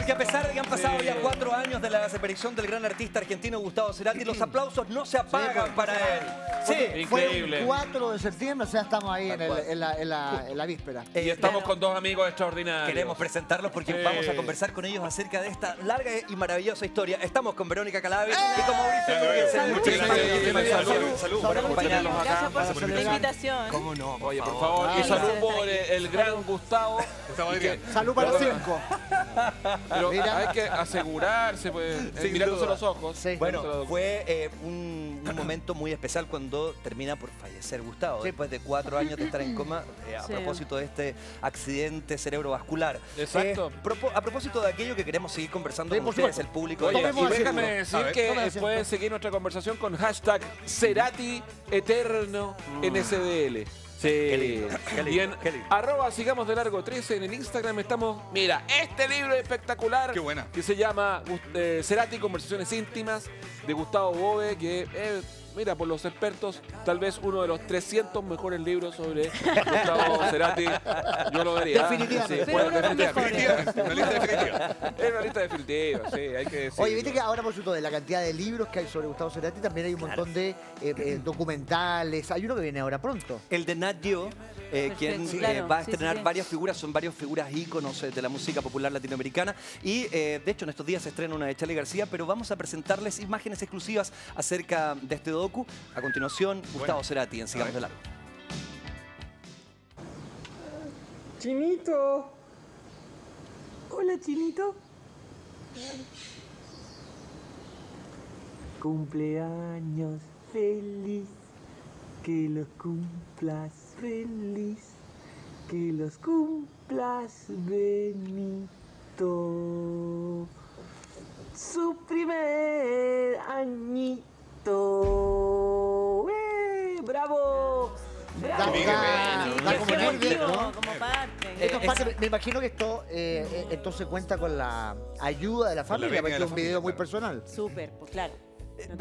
Porque a pesar de que han pasado ya 4 años de la desaparición del gran artista argentino Gustavo Cerati, los aplausos no se apagan para él. Sí, increíble. Fue el 4 de septiembre, o sea, estamos ahí en la víspera. Y estamos con dos amigos extraordinarios. Queremos presentarlos porque vamos a conversar con ellos acerca de esta larga y maravillosa historia. Estamos con Verónica Calabi y con Mauricio Jürgensen. Muchas gracias. Salud por acompañarnos acá. Gracias por la invitación. ¿Cómo no? Oye, por favor. Y salud por el gran Gustavo. Salud para los 5. Pero hay que asegurarse, pues, mirándose los ojos. Sí. Bueno, fue un momento muy especial cuando termina por fallecer Gustavo, después de 4 años de estar en coma a propósito de este accidente cerebrovascular. Exacto. A propósito de aquello que queremos seguir conversando con ustedes, el público. Oye, y déjame decir que pueden seguir nuestra conversación con hashtag Cerati Eterno NSDL. Sí. Y en @ sigamos de largo 13 en el Instagram estamos. Mira, este libro es espectacular. Qué buena. Que se llama Cerati Conversaciones Íntimas de Gustavo Bove, que mira, por los expertos, tal vez uno de los 300 mejores libros sobre Gustavo Cerati. Yo lo vería. Definitivamente. Sí, bueno, definitivamente. Una lista definitiva. Es una lista definitiva, sí, hay que decirlo. Oye, viste que ahora, por cierto, de la cantidad de libros que hay sobre Gustavo Cerati, también hay un montón de documentales. Hay uno que viene ahora pronto. El de Nat Geo, quien va a estrenar varias figuras, son varias figuras íconos de la música popular latinoamericana. Y de hecho, en estos días se estrena una de Charly García, pero vamos a presentarles imágenes exclusivas acerca de este docu. A continuación, Gustavo Cerati en Sigamos de Largo. Chinito. Hola, Chinito. Cumpleaños feliz, que los cumplas feliz, que los cumplas Benito. Su primer añito. ¡Bravo! ¡Bravo! Como parte. Me imagino que esto entonces cuenta con la ayuda de la familia, porque es un video muy personal. Súper, pues claro.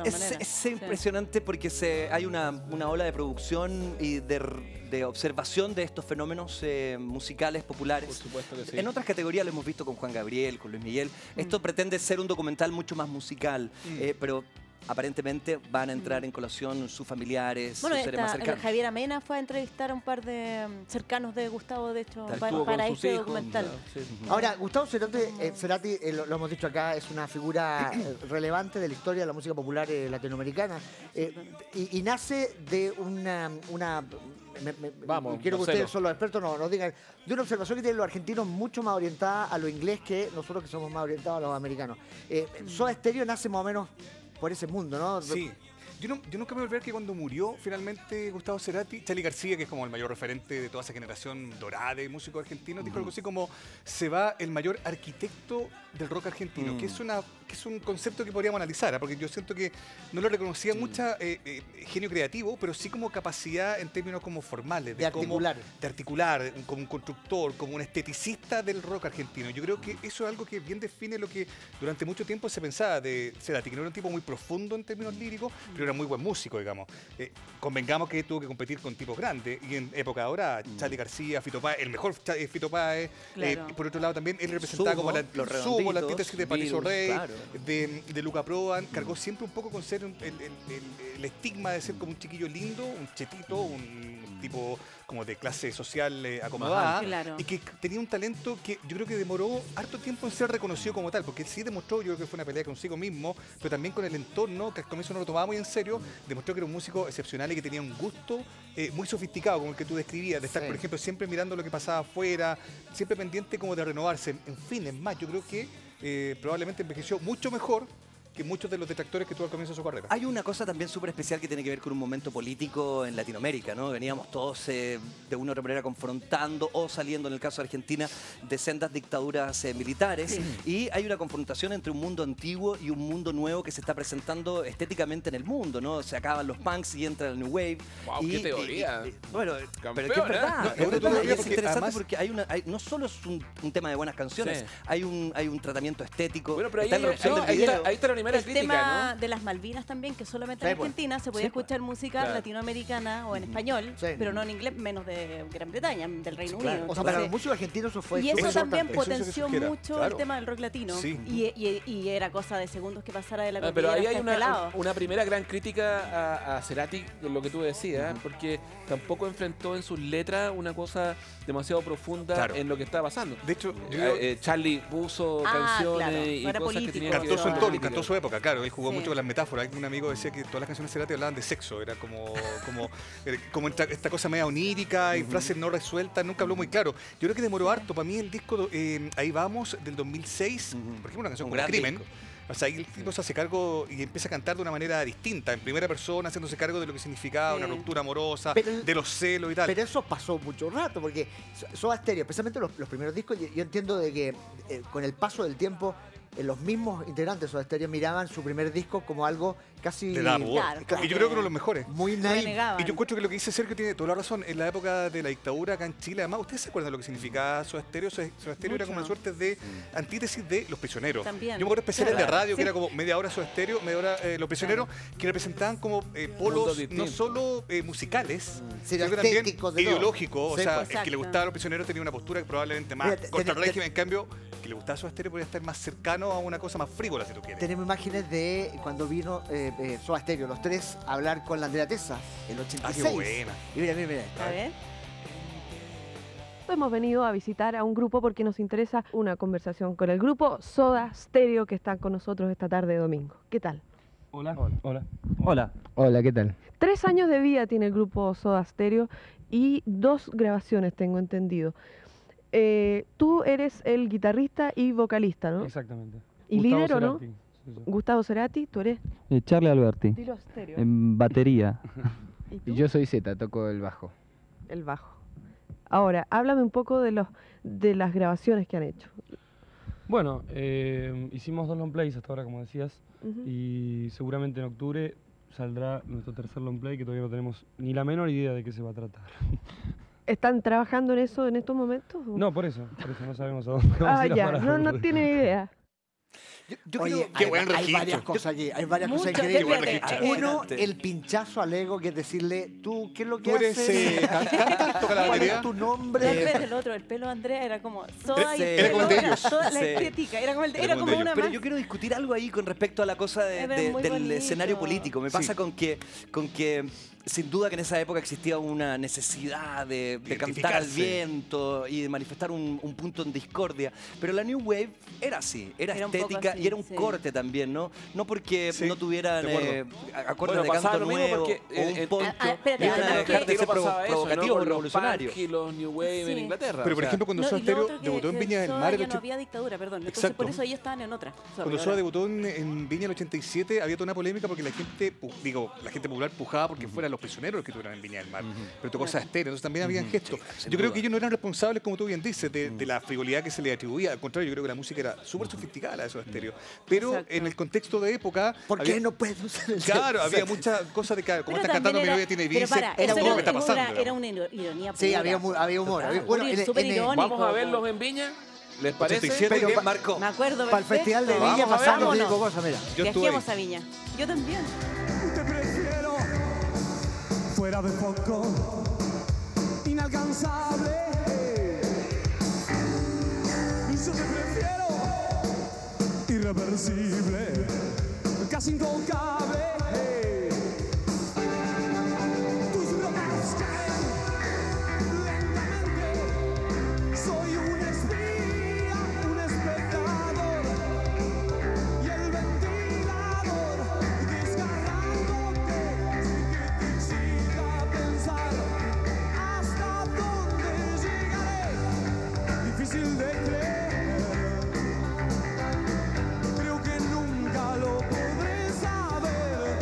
Es impresionante porque hay una ola de producción y de observación de estos fenómenos musicales populares. Por supuesto que sí. En otras categorías lo hemos visto con Juan Gabriel, con Luis Miguel. Esto pretende ser un documental mucho más musical, pero aparentemente van a entrar en colación sus familiares, sus seres más cercanos. Javier Amena fue a entrevistar a un par de cercanos de Gustavo, de hecho, Estuvo para con este sus hijos, documental. Ahora, Gustavo Cerati, lo hemos dicho acá, es una figura relevante de la historia de la música popular latinoamericana. Y nace de quiero que ustedes son los expertos, nos digan, de una observación que tienen los argentinos mucho más orientada a lo inglés que nosotros que somos más orientados a los americanos. Soda Stereo nace más o menos por ese mundo, ¿no? Sí. Yo nunca me voy a olvidar que cuando murió finalmente Gustavo Cerati, Charly García, que es como el mayor referente de toda esa generación dorada de músicos argentinos, dijo algo así como: se va el mayor arquitecto del rock argentino, que es un concepto que podríamos analizar, porque yo siento que no le reconocía mucha genio creativo, pero sí como capacidad en términos como formales, de articular, como un constructor, como un esteticista del rock argentino. Yo creo que eso es algo que bien define lo que durante mucho tiempo se pensaba de Cerati, que no era un tipo muy profundo en términos líricos, pero era muy buen músico, digamos. Convengamos que tuvo que competir con tipos grandes, y en época ahora, Charly García, Fito Páez, el mejor Fito Páez. Por otro lado también él representaba como la antítesis de Patricio Rey, de Luca Prodan. Cargó siempre un poco con ser el estigma de ser como un chiquillo lindo, un chetito, un tipo como de clase social acomodada, y que tenía un talento que yo creo que demoró harto tiempo en ser reconocido como tal, porque él sí demostró, yo creo que fue una pelea consigo mismo, pero también con el entorno, que al comienzo no lo tomaba muy en serio, demostró que era un músico excepcional y que tenía un gusto muy sofisticado, como el que tú describías, de estar, por ejemplo, siempre mirando lo que pasaba afuera, siempre pendiente como de renovarse. En fin, es más, yo creo que probablemente envejeció mucho mejor que muchos de los detractores que tuvo al comienzo de su carrera. Hay una cosa también súper especial que tiene que ver con un momento político en Latinoamérica, ¿no? Veníamos todos de una u otra manera confrontando o saliendo, en el caso de Argentina, de sendas dictaduras militares. Y hay una confrontación entre un mundo antiguo y un mundo nuevo que se está presentando estéticamente en el mundo, ¿no? Se acaban los punks y entra el New Wave. ¡Wow, qué teoría! Bueno, campeón, pero es que es verdad. Es verdad. Es interesante porque no solo es un tema de buenas canciones, hay un tratamiento estético. Bueno, pero está la opción del ahí video. está el anime primera el crítica, tema ¿no? de las Malvinas también, que solamente en Sí, pues. Argentina se podía Sí, pues. escuchar música Claro. latinoamericana o en español, Sí. pero no en inglés, menos de Gran Bretaña, del Reino claro. Unido. O sea, para los Entonces, músicos argentinos eso fue y eso súper también importante. Eso es potenció eso que era, mucho claro. el tema del rock latino. Sí. Y era cosa de segundos que pasara de la Pero cordillera ahí hasta hay este lado. una primera gran crítica a Cerati, en lo que tú decías, porque tampoco enfrentó en sus letras una cosa demasiado profunda Claro. en lo que estaba pasando. De hecho, yo creo- Charlie puso canciones claro, y no era cosas que político. tenían que ver Cantó su con entorno, política. cantó su época, claro. Él jugó Sí. mucho con las metáforas. Un amigo decía que todas las canciones de Cerati hablaban de sexo. Era como esta cosa media onírica y frases no resueltas. Nunca habló muy claro. Yo creo que demoró harto. Para mí el disco Ahí Vamos, del 2006, por ejemplo, una canción Un como gran Crimen. disco. O sea, ahí el tipo se hace cargo y empieza a cantar de una manera distinta, en primera persona, haciéndose cargo de lo que significaba Sí. una ruptura amorosa, Pero- de los celos y tal. Pero eso pasó mucho rato, porque Soda Stereo, especialmente los primeros discos, yo entiendo de que con el paso del tiempo, los mismos integrantes de Soda Stereo miraban su primer disco como algo casi Le daba pudor. Claro, Y yo creo que uno de los mejores. muy Lo naive. negaban. Y yo encuentro que lo que dice Sergio tiene toda la razón. En la época de la dictadura acá en Chile, además, ¿ustedes se acuerdan de lo que significaba Soda Stereo? Soda Stereo era como una Mucho. suerte de antítesis de Los Prisioneros. También. Yo me acuerdo especiales Claro. de radio, que Sí. era como media hora Soda Stereo, media hora Los Prisioneros, que representaban como polos Mundos no distintos. solo musicales, Sino que también estéticos de todo. ideológicos. O Sí, sea, pues. el que le Exacto. gustaba a Los Prisioneros tenía una postura que probablemente más Mira, contra el ten- régimen. En cambio, que le gustaba Soda Stereo podría estar más cercano a una cosa más frívola, si tú quieres. Tenemos imágenes de cuando vino Soda Stereo, los tres, a hablar con la Andrea Tessa, el 86. Ah, qué buena. Y mira, mira, mira. A ver. Hemos venido a visitar a un grupo porque nos interesa una conversación con el grupo Soda Stereo que está con nosotros esta tarde de domingo. ¿Qué tal? Hola. Hola, ¿qué tal? 3 años de vida tiene el grupo Soda Stereo y 2 grabaciones, tengo entendido. Tú eres el guitarrista y vocalista, ¿no? Exactamente. ¿Y Gustavo líder o no? Cerati, sí, sí. Gustavo Cerati, tú eres Charlie Alberti, Dilo Stereo. en batería. ¿Y tú? Y yo soy Z, toco el bajo. El bajo. Ahora, háblame un poco de las grabaciones que han hecho. Bueno, hicimos 2 long plays hasta ahora, como decías, Ujú. y seguramente en octubre saldrá nuestro tercer long play, que todavía no tenemos ni la menor idea de qué se va a tratar. ¿Están trabajando en eso en estos momentos? o? No, por eso no sabemos a dónde vamos Ah, a ir a ya, parar. no tiene idea. Yo Oye, creo- qué hay, buen hay registro. varias cosas aquí, hay varias cosas Mucho, increíbles. Qué buen fíjate, registro. Uno, Adelante. el pinchazo al ego, que es decirle, tú, ¿qué es lo que Tú eres haces? cantante, toca la ¿Cuál batería. es tu Tal nombre? vez el otro, el pelo de Andrea era como Soda y Sí. el Era pelo como el de era ellos. toda la Sí. estética, era como, Era era como como el de una Pero más. yo quiero discutir algo ahí con respecto a la cosa Es muy del bonito. escenario político. Me pasa con que sin duda que en esa época existía una necesidad de cantar al Identificarse. viento y de manifestar un punto en discordia. Pero la New Wave era así, era Era un poco estética así, y era un sí. corte también, ¿no? No porque Sí, no tuvieran de acordes Bueno, de pasaba canto lo mismo nuevo porque, o un poncho. espérate, iban a pero dejar de ser pasaba eso, ¿no? provocativos Con los revolucionarios. punk y los New Wave en Sí. Inglaterra. Pero por o sea, ejemplo, cuando No, Soda y lo Stereo otro que debutó en Viña del Soda Mar, ya no había dictadura, perdón. Entonces Exacto. por eso ellos estaban en otra. Sorry, cuando ahora. Soda debutó en Viña el 87, había toda una polémica porque la gente popular pujaba porque fueran los prisioneros los que estuvieran en Viña del Mar. Pero tocó Soda Stereo, entonces también habían gestos. sin Yo creo duda. que ellos no eran responsables, como tú bien dices, de la frivolidad que se le atribuía. Al contrario, yo creo que la música era súper sofisticada, la de Soda Stereo. Pero Exacto. en el contexto de época... ¿Por había- qué no puedes usar el Claro, había sexo? muchas cosas de que, como Pero están cantando, también mi era- novia tiene pero bíceps, para, era eso todo lo que está pasando. Era una ironía Sí, pura. había humor. Bueno, Súper irónico. Vamos a verlos en Viña, ¿les parece? 87, Pero ¿qué? pa- Marco. Me acuerdo Para el Festival de perfecto. Viña Vamos a pasaron vámonos. cinco cosas, mira. Yo estuve Viajemos a Viña. Yo también. Te prefiero fuera de foco, inalcanzable. Yo te prefiero irreversible, casi intocable. Tus rocas caen lentamente. Soy un espía, un espectador. Y el ventilador desgarrándote sin que te exija pensar hasta dónde llegaré. Difícil de creer. Creo que nunca lo podré saber.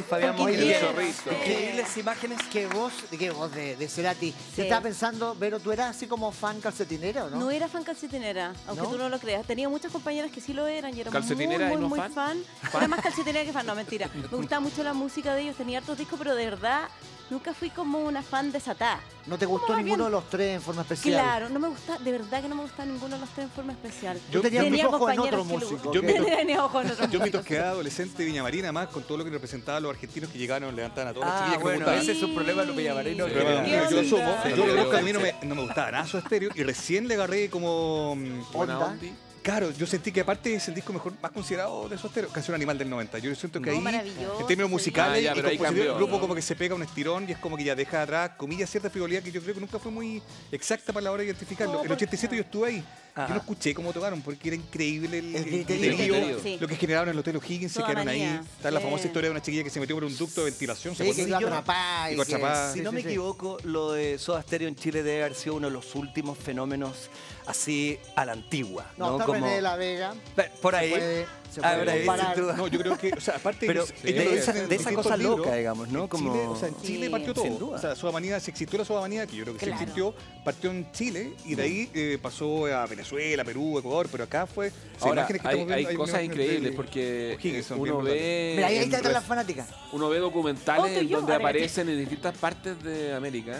Fabián Muy Moya. bien. Increíbles imágenes. ¿Qué voz de Cerati? Te estaba pensando, Vero, ¿tú eras así como fan calcetinera o no? No era fan calcetinera, aunque ¿No? tú no lo creas. Tenía muchas compañeras que sí lo eran y eran ¿Calcetinera y no muy fan? fan. Era más calcetinera que fan, no, mentira. Me gustaba mucho la música de ellos, tenía hartos discos, pero de verdad nunca fui como una fan desatada. ¿No te gustó más ninguno bien? de los tres en forma especial? Claro, no me gusta, de verdad que no me gusta ninguno de los tres en forma especial. Yo tenía mis ojos en compañeros otro que le músico. Yo ¿ok? Tenía ojos en otro Yo músico. mientras que era adolescente de Viña Marina, más con todo lo que representaba a los argentinos que llegaron, levantaban a todas las Ah, chiquillas que me bueno, gustaban. ese es un problema de los villamarinos. Sí. que- Pero yo lo asumo. Sí. Yo reconozco que a mí no me gustaba nada Soda Stereo y recién le agarré como... Buena Onda. ondi. Claro, yo sentí que aparte es el disco mejor, más considerado de Soda Stereo, Canción Animal del 90. Yo siento que No, ahí, maravilloso, en términos musicales, Ah, ya, y pero ahí composición, cambió, el grupo ¿no? como que se pega un estirón y es como que ya deja atrás, comillas, cierta frivolidad que yo creo que nunca fue muy exacta para la hora de identificarlo. No, El 87 yo estuve ahí. Ajá. Yo no escuché cómo tocaron porque era increíble el griterío. griterío, Sí. lo que generaron en el Hotel O'Higgins, se Toda quedaron ahí. manía. Está la famosa Sí. historia de una chiquilla que se metió por un ducto de ventilación. ¿se Sí, que acuerdan? iba atrapada. Y con atrapada. Si no me equivoco, lo de Soda Stereo en Chile debe haber sido uno de los últimos fenómenos así a la antigua. No, está René de la Vega. Por ahí. Se Ah, puede por ahí, comparar. sin duda. No, yo creo que, o sea, aparte Pero ellos de lo esa, dicen en de esa distintos cosa libros, loca, digamos, ¿no? en Como... Chile, o sea, en Chile Sí, partió todo. sin duda. O sea, Sodamanía, se existió la Sodamanía, que yo creo que Claro. se existió, partió en Chile y de ahí pasó a Venezuela, Perú, Ecuador, pero acá fue... o sea, Ahora, imágenes que hay estamos viendo, cosas imágenes increíbles de- porque O'Higgins son bien uno brutales. ve... Mira, ahí en están res- las fanáticas. Uno ve documentales Oh, tú y en yo, donde a ver. aparecen en distintas partes de América.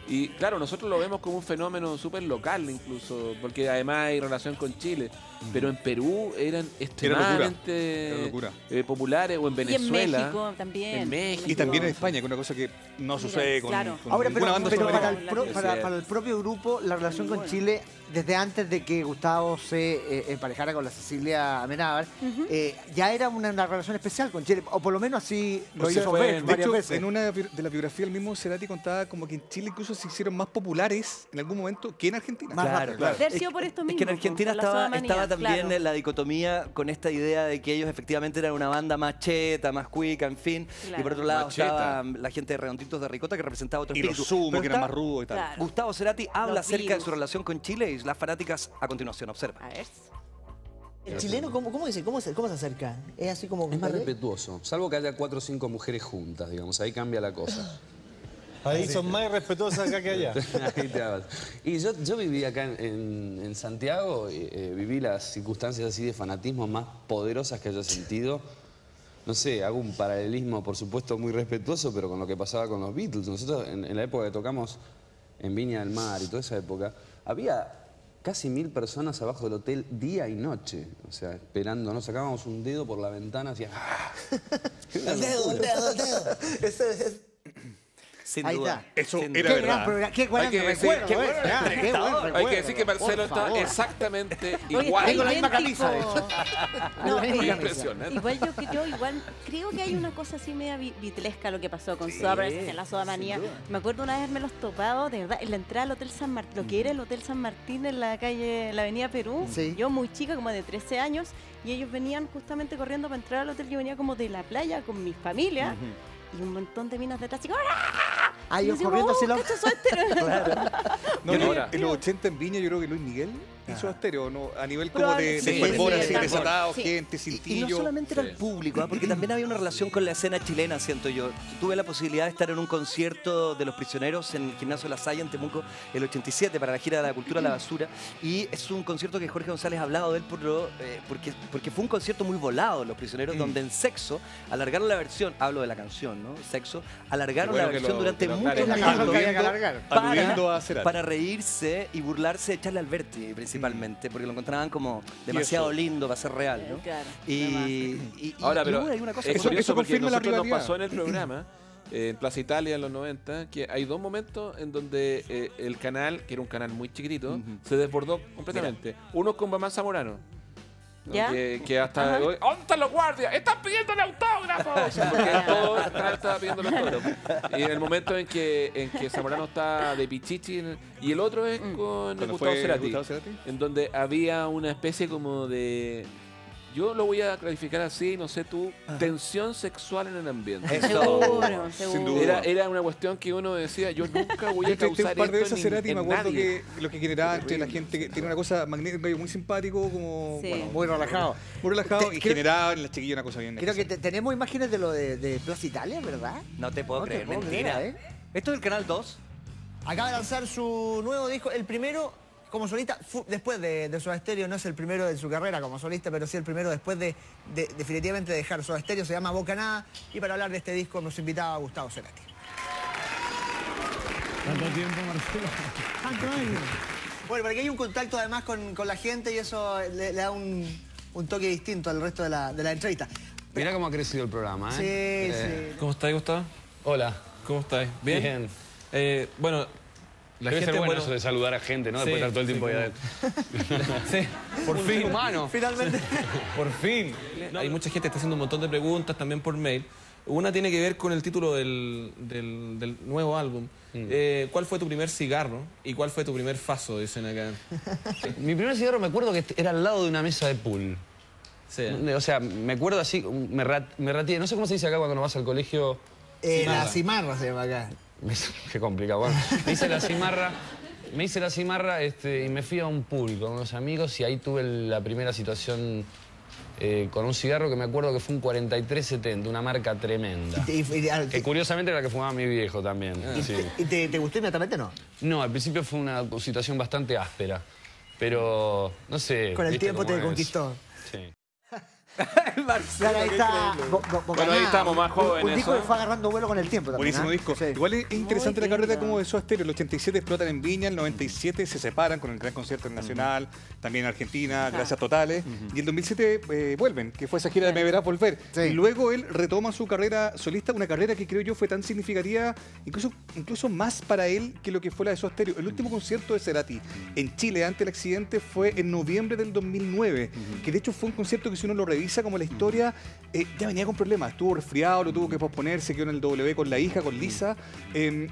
Y claro, nosotros lo vemos como un fenómeno súper local incluso, porque además hay relación con Chile. Pero en Perú eran extremadamente Era locura. populares, o en Y en Venezuela. México también. En México. Y también en España, que es una cosa que no sucede con, claro. con Ahora, ninguna banda pero para sudamericana. el, Es cierto. para el propio grupo, la relación con Chile, desde antes de que Gustavo se emparejara con la Cecilia Amenábar, ya era una relación especial con Chile, o por lo menos así lo O sea, hizo fue- ver de De varias hecho, veces. en una de la biografía, el mismo Cerati contaba como que en Chile incluso se hicieron más populares en algún momento que en Argentina. Más Claro, rápido, claro. Debe haber sido por esto Es mismo, que en Argentina por la estaba sodamanía, también claro. la dicotomía con esta idea de que ellos efectivamente eran una banda más cheta, más cuica, en fin. Claro. Y por otro lado Más cheta. estaba la gente de Redonditos de Ricota que representaba otro Y los espíritu. Sumo, Pero que eran está- más rudos y tal. Claro. Gustavo Cerati habla Los acerca de virus. su relación con Chile y las fanáticas a continuación. Observa. A ver. ¿El chileno cómo dice? ¿Cómo se acerca? Es así como... Es más respetuoso, salvo que haya 4 o 5 mujeres juntas, digamos, ahí cambia la cosa. Ahí son más respetuosas acá que allá. Ahí te hablas. Y yo viví acá en Santiago, viví las circunstancias así de fanatismo más poderosas que haya sentido. No sé, hago un paralelismo, por supuesto, muy respetuoso, pero con lo que pasaba con los Beatles. Nosotros, en la época que tocamos en Viña del Mar y toda esa época, había casi 1000 personas abajo del hotel día y noche. O sea, esperando, ¿no? Sacábamos un dedo por la ventana, hacía... El dedo. Eso es... Sin Ahí duda. está. Eso Sin era duda. Qué gran verdad. programa, qué buen Hay que decir- recuerdo, qué ¿eh? buen Ah, qué buen Hay recuerdo. que decir que Marcelo Por está favor. exactamente Oye, igual. Tengo la misma idéntico. camisa, de hecho. No, La misma Muy camisa. impresionante. Igual yo igual creo que hay una cosa así media vitlesca lo que pasó con Soda Brothers en la Sodamanía. Me acuerdo una vez haberme los topado, de verdad, en la entrada al Hotel San Martín, lo que era el Hotel San Martín en la calle, la avenida Perú. Sí. Yo muy chica, como de 13 años, y ellos venían justamente corriendo para entrar al hotel. Yo venía como de la playa con mi familia. Y un montón de minas detrás, chicos. Ah, ellos corriendo así los... No, Y no, ahora- en los 80 en Viña yo creo que Luis Miguel hizo estéreo, ¿no? A nivel como Probable- de sí, fervor, sí, así sí. desatado, Sí. gente, Y no cintillo. solamente era el Sí. público, ¿ah? Porque también había una relación con la escena chilena, siento yo. Tuve la posibilidad de estar en un concierto de Los Prisioneros en el Gimnasio La Salle en Temuco el 87 para la gira de la cultura a la basura. Y es un concierto que Jorge González ha hablado de él porque fue un concierto muy volado de Los Prisioneros, donde en Sexo alargaron la versión, hablo de la canción, ¿no? Sexo, alargaron Qué bueno la que versión lo- durante que lo muchos aclaren. Claro, que había que minutos alargar. Aludiendo a Cerati. para reírse y burlarse de Charlie Alberti principalmente, porque lo encontraban como demasiado lindo para ser real, ¿no? Claro, Y Ahora, y pero hubo ahí una cosa es Eso- curioso eso porque confirma la nosotros nos rivalidad. pasó en el programa, en Plaza Italia en los 90, que hay 2 momentos en donde el canal, que era un canal muy chiquitito, se desbordó completamente. Uno con Mamá Zamorano. ¿no? ¿Ya? Que hasta... ¿Dónde están los guardias? ¡Están pidiendo el autógrafo! Porque todo el canal estaba pidiendo el autógrafo. Y en el momento en que Zamorano está de pichichi, y el otro es con Cuando Gustavo fue Cerati, Gustavo Cerati. en donde había una especie como de Yo lo voy a clarificar así, no sé tú, tensión sexual en el ambiente. Seguro, Sin duda. Era una cuestión que uno decía, yo nunca voy a Yo causar un par de esto veces Cerati, en me acuerdo nadie. que lo que generaba entre la gente, que tiene una cosa magnética, muy simpático, como Sí. bueno, Muy relajado. muy relajado, y Creo- generaba en la chiquilla una cosa bien. Creo que tenemos imágenes de lo de Plaza Italia, ¿verdad? No te puedo No te creer, puedo mentira. creer, Esto es el Canal 2. Acaba de lanzar su nuevo disco, el primero como solista, después de Soda Stereo. No es el primero de su carrera como solista, pero sí el primero después de definitivamente dejar Soda Stereo. Se llama Bocanada, y para hablar de este disco nos invitaba Gustavo Cerati. ¿Cuánto tiempo, Marcelo? ¿Cuántos años? Bueno, porque hay un contacto además con la gente y eso le da un toque distinto al resto de la entrevista. Mirá cómo ha crecido el programa, ¿eh? Sí. ¿Cómo estáis, Gustavo? Hola. ¿Cómo estáis? ¿Bien? Bueno, la Debe gente... ser bueno eso de saludar a gente, ¿no? Después de estar todo el tiempo ahí adentro. Sí, Por fin, humano. Finalmente. por fin. Hay mucha gente que está haciendo un montón de preguntas también por mail. Una tiene que ver con el título del nuevo álbum. ¿Cuál fue tu primer cigarro y cuál fue tu primer faso? Dicen acá. Mi primer cigarro me acuerdo que era al lado de una mesa de pool. Sí. O sea, me acuerdo así, me ratié. No sé cómo se dice acá cuando vas al colegio. La cimarra se llama acá. Qué complicado. Bueno, me hice la cimarra y me fui a un pool con unos amigos y ahí tuve la primera situación con un cigarro que me acuerdo que fue un 4370, una marca tremenda. Que curiosamente era la que fumaba mi viejo también. Sí. ¿Y te gustó inmediatamente no? No, al principio fue una situación bastante áspera, pero no sé. Con el ¿viste tiempo cómo te es? conquistó. Sí. Claro, ahí está. Bueno, ahí estamos más jóvenes. Un disco ¿eh? que fue agarrando vuelo con el tiempo también. Buenísimo disco. Sí. Igual es interesante Muy la carrera lindo. como de Soda Stereo. El 87 explotan en Viña, el 97 se separan con el gran concierto en Nacional, también en Argentina, gracias totales. Y el 2007 vuelven, que fue esa gira de Me Verás Volver. Sí. Y luego él retoma su carrera solista, una carrera que creo yo fue tan significativa, incluso más para él que lo que fue la de Soda Stereo. El último concierto de Cerati en Chile antes del accidente fue en noviembre del 2009, que de hecho fue un concierto que si uno lo revisa como la historia, ya venía con problemas, estuvo resfriado, lo tuvo que posponer, se quedó en el W con la hija, con Lisa,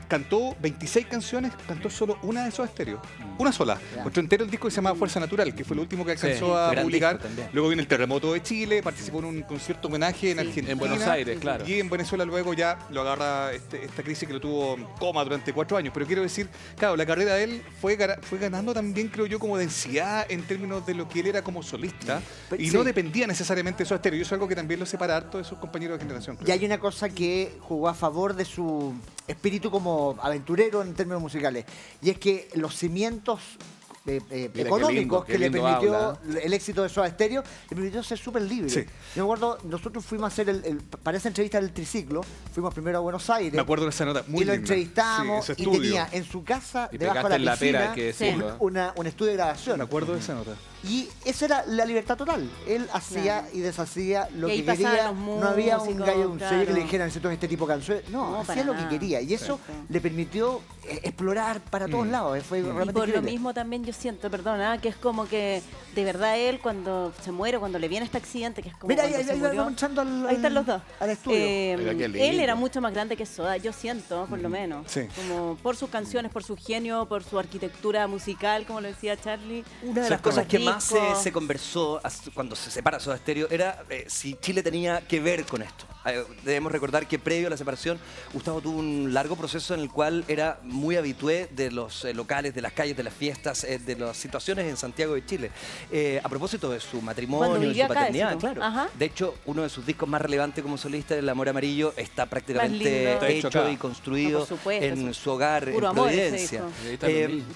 cantó 26 canciones, cantó solo una de Soda Stereo, una sola. Encontró entero el disco que se llama Fuerza Natural, que fue el último que alcanzó a gran publicar. disco también. Luego viene el terremoto de Chile, participó en un concierto homenaje en Argentina. En Buenos Aires, claro. Y en Venezuela luego ya lo agarra esta crisis que lo tuvo en coma durante 4 años. Pero quiero decir, claro, la carrera de él fue ganando también, creo yo, como densidad en términos de lo que él era como solista. Y Sí. no dependía necesariamente de Soda Stereo. Y eso es algo que también lo separa harto de sus compañeros de generación. Y hay una cosa que jugó a favor de su espíritu como aventurero en términos musicales. Y es que los cimientos económicos qué que le lindo permitió habla. el éxito de Soda Stereo, le permitió ser súper libre. Sí. Yo me acuerdo, nosotros fuimos a hacer para esa entrevista del triciclo, fuimos primero a Buenos Aires. Me acuerdo de esa nota muy y lo linda. entrevistamos Sí, ese y estudio. tenía en su casa, Y debajo de pegaste en la la pera, piscina, hay que decirlo, un estudio de grabación. Me acuerdo de esa nota. Y esa era la libertad total. Él hacía y deshacía lo Y ahí que pasaban quería. los No había un músicos, gallo, un sello que le claro. dijera, necesito este tipo de canciones. No, No, hacía para lo que nada. quería. Y eso le permitió explorar para todos lados. Fue Y realmente por lo increíble. mismo también yo siento, perdona, que es como que de verdad él cuando se muere, cuando le viene este accidente, que es como Mira, cuando ahí se vamos murió. entrando Ahí están los dos. al estudio. Mira qué lindo. Él era mucho más grande que Soda, yo siento, por lo menos. Sí. Como por sus canciones, por su genio, por su arquitectura musical, como lo decía Charlie. Una de las cosas que más se conversó cuando se separa Soda Stereo era si Chile tenía que ver con esto. Debemos recordar que previo a la separación, Gustavo tuvo un largo proceso en el cual era muy habitué de los locales, de las calles, de las fiestas, de las situaciones en Santiago de Chile. A propósito de su matrimonio, Cuando de vivió su acá, paternidad, decimos. claro. Ajá. De hecho, uno de sus discos más relevantes como solista, El Amor Amarillo, está prácticamente lindo. Está hecho hecho acá. y construido No, por supuesto, en su hogar puro en amor ese Providencia. disco. Y ahí están los niños.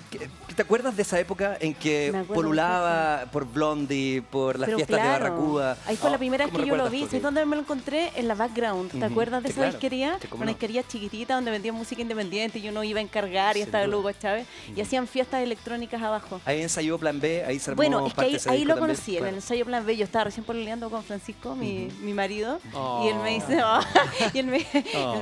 ¿Te acuerdas de esa época en que Me acuerdo polulaba por Blondie, por las Pero fiestas claro, de Barracuda? ahí fue la primera vez ¿Cómo que yo lo recuerdas vi. tú ¿Sabes dónde me lo encontré? En la Background. ¿Te acuerdas de Sí, esa claro. disquería? Sí, cómo Una no. disquería chiquitita donde vendían música independiente y uno iba a encargar y Sin estaba duda. Lugo Chávez. Y hacían fiestas electrónicas abajo. Ahí ensayó Plan B, ahí se armó Bueno, es que parte ahí, de ese ahí disco lo también. conocí, en Claro. el ensayo Plan B. Yo estaba recién pololeando con Francisco, mi marido, Oh. y él me dice, y él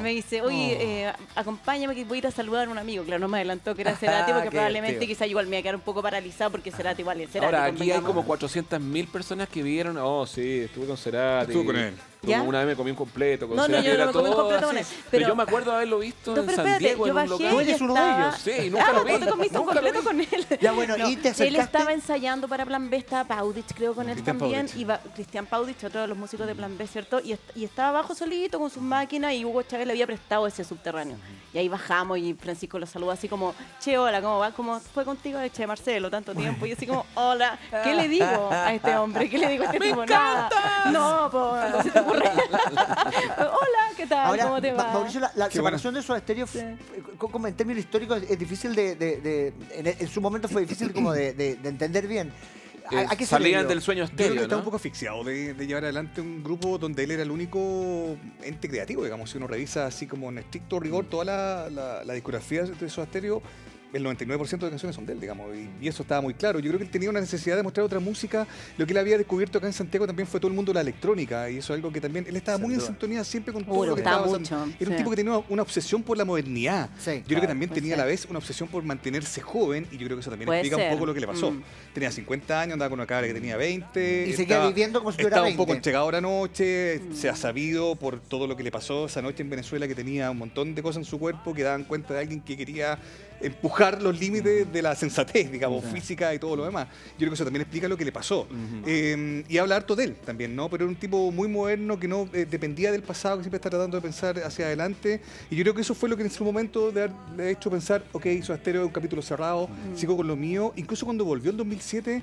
me dice, oye, acompáñame que voy a ir a saludar a un amigo. Claro, no me adelantó que era Cerati, porque Qué probablemente divertido. quizá igual me iba a quedar un poco paralizado porque Cerati igual es Cerati. Ahora, aquí hay convengamos. como 400.000 personas que vieron. Oh, sí, estuve con Cerati. Estuvo con él. ¿Ya? Una vez me comí un completo con No, Cerati, yo no era me comí un todo completo así. con él. Pero yo me acuerdo de haberlo visto No, en pero San espérate, Diego yo en un bajé local. Tú eres uno de ellos. Sí, y nunca lo vi. Tú te comiste un Nunca lo completo vi. con él. Ya, bueno, ¿y te Él acercaste? estaba ensayando para Plan B, estaba Paudich, creo, con él Cristian también. Paudich. Iba Cristian Paudich, otro de los músicos de Plan B, ¿cierto? Y estaba abajo solito con sus máquinas y Hugo Chávez le había prestado ese subterráneo. Y ahí bajamos y Francisco lo saluda así como, che, hola, ¿cómo va? ¿Cómo fue contigo? Che, Marcelo, tanto tiempo. Y así como, hola, ¿qué le digo a este hombre? ¿Qué le digo a este tipo? Nada. No, pues, no se te ocurre. Hola, ¿qué tal? Ahora, ¿Cómo te va? Mauricio, la separación de Soda Stereo, como en términos históricos, es difícil en su momento fue difícil como de entender bien. ¿A qué se Salían debió? del sueño Yo creo que estéreo, estaba ¿no? un poco asfixiado de llevar adelante un grupo donde él era el único ente creativo, digamos. Si uno revisa así como en estricto rigor toda la discografía de Soda Stereo, el 99% de canciones son de él, digamos, y eso estaba muy claro. Yo creo que él tenía una necesidad de mostrar otra música. Lo que él había descubierto acá en Santiago también fue todo el mundo de la electrónica, y eso es algo que también él estaba muy en sintonía siempre con todo lo que estaba pasando. Era un tipo que tenía una obsesión por la modernidad. Yo creo que también tenía a la vez una obsesión por mantenerse joven, y yo creo que eso también explica un poco lo que le pasó. Tenía 50 años, andaba con una cabra que tenía 20. Y seguía viviendo como si tuviera 20. Estaba un poco entregado a la noche, se ha sabido por todo lo que le pasó esa noche en Venezuela que tenía un montón de cosas en su cuerpo que daban cuenta de alguien que quería empujar los límites de la sensatez, digamos, física y todo lo demás. Yo creo que eso también explica lo que le pasó. Y habla harto de él también, ¿no? Pero era un tipo muy moderno que no dependía del pasado, que siempre está tratando de pensar hacia adelante. Y yo creo que eso fue lo que en su momento le ha hecho pensar, ok, Soda Stereo es un capítulo cerrado, sigo con lo mío. Incluso cuando volvió en 2007,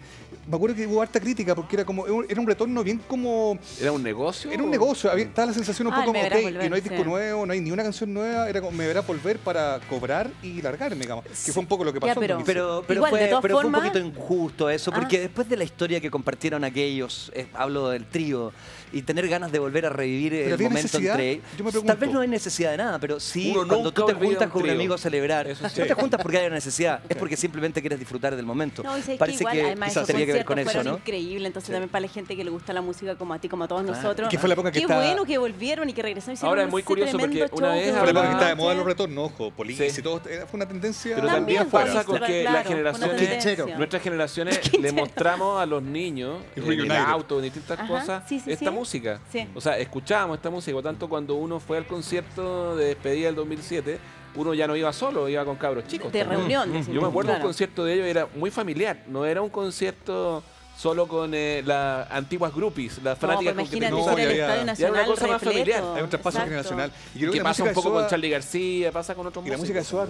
me acuerdo que hubo harta crítica porque era un retorno bien como... ¿Era un negocio? Era un negocio. Estaba la sensación un poco como, ok, volver, y no hay disco nuevo, no hay ni una canción nueva, era como, me verás volver para cobrar y largarme, digamos. Que fue un poco lo que pasó. Pero Igual, fue un poquito injusto eso, porque después de la historia que compartieron aquellos, hablo del trío, y tener ganas de volver a revivir el momento entre ellos, tal vez no hay necesidad de nada, pero sí, cuando tú te juntas con un amigo a celebrar, no te juntas porque haya necesidad, es porque simplemente quieres disfrutar del momento. No, y parece igual, que además, quizás tenía que ver con eso, ¿no? Increíble, entonces también para la gente que le gusta la música como a ti, como a todos nosotros. Que fue la época que qué bueno que volvieron y que regresaron. Ahora es muy curioso porque una vez... Fue la época que estaba de moda los retornos, ojo, Police y todo, fue una tendencia... Pero también pasa con que las generaciones, nuestras generaciones le mostramos a los niños en el auto, en distintas cosas, esta música. O sea, escuchábamos esta música, por tanto cuando uno fue al concierto de despedida del 2007, uno ya no iba solo, iba con cabros chicos. De reunión. Yo me acuerdo un concierto de ellos, era muy familiar, no era un concierto solo con las antiguas groupies, las fanáticas con que el Estadio Nacional, era una cosa más familiar. Hay un traspaso generacional. Y yo creo que pasa un poco con Charly García, pasa con otros músicos. Y la música de Soda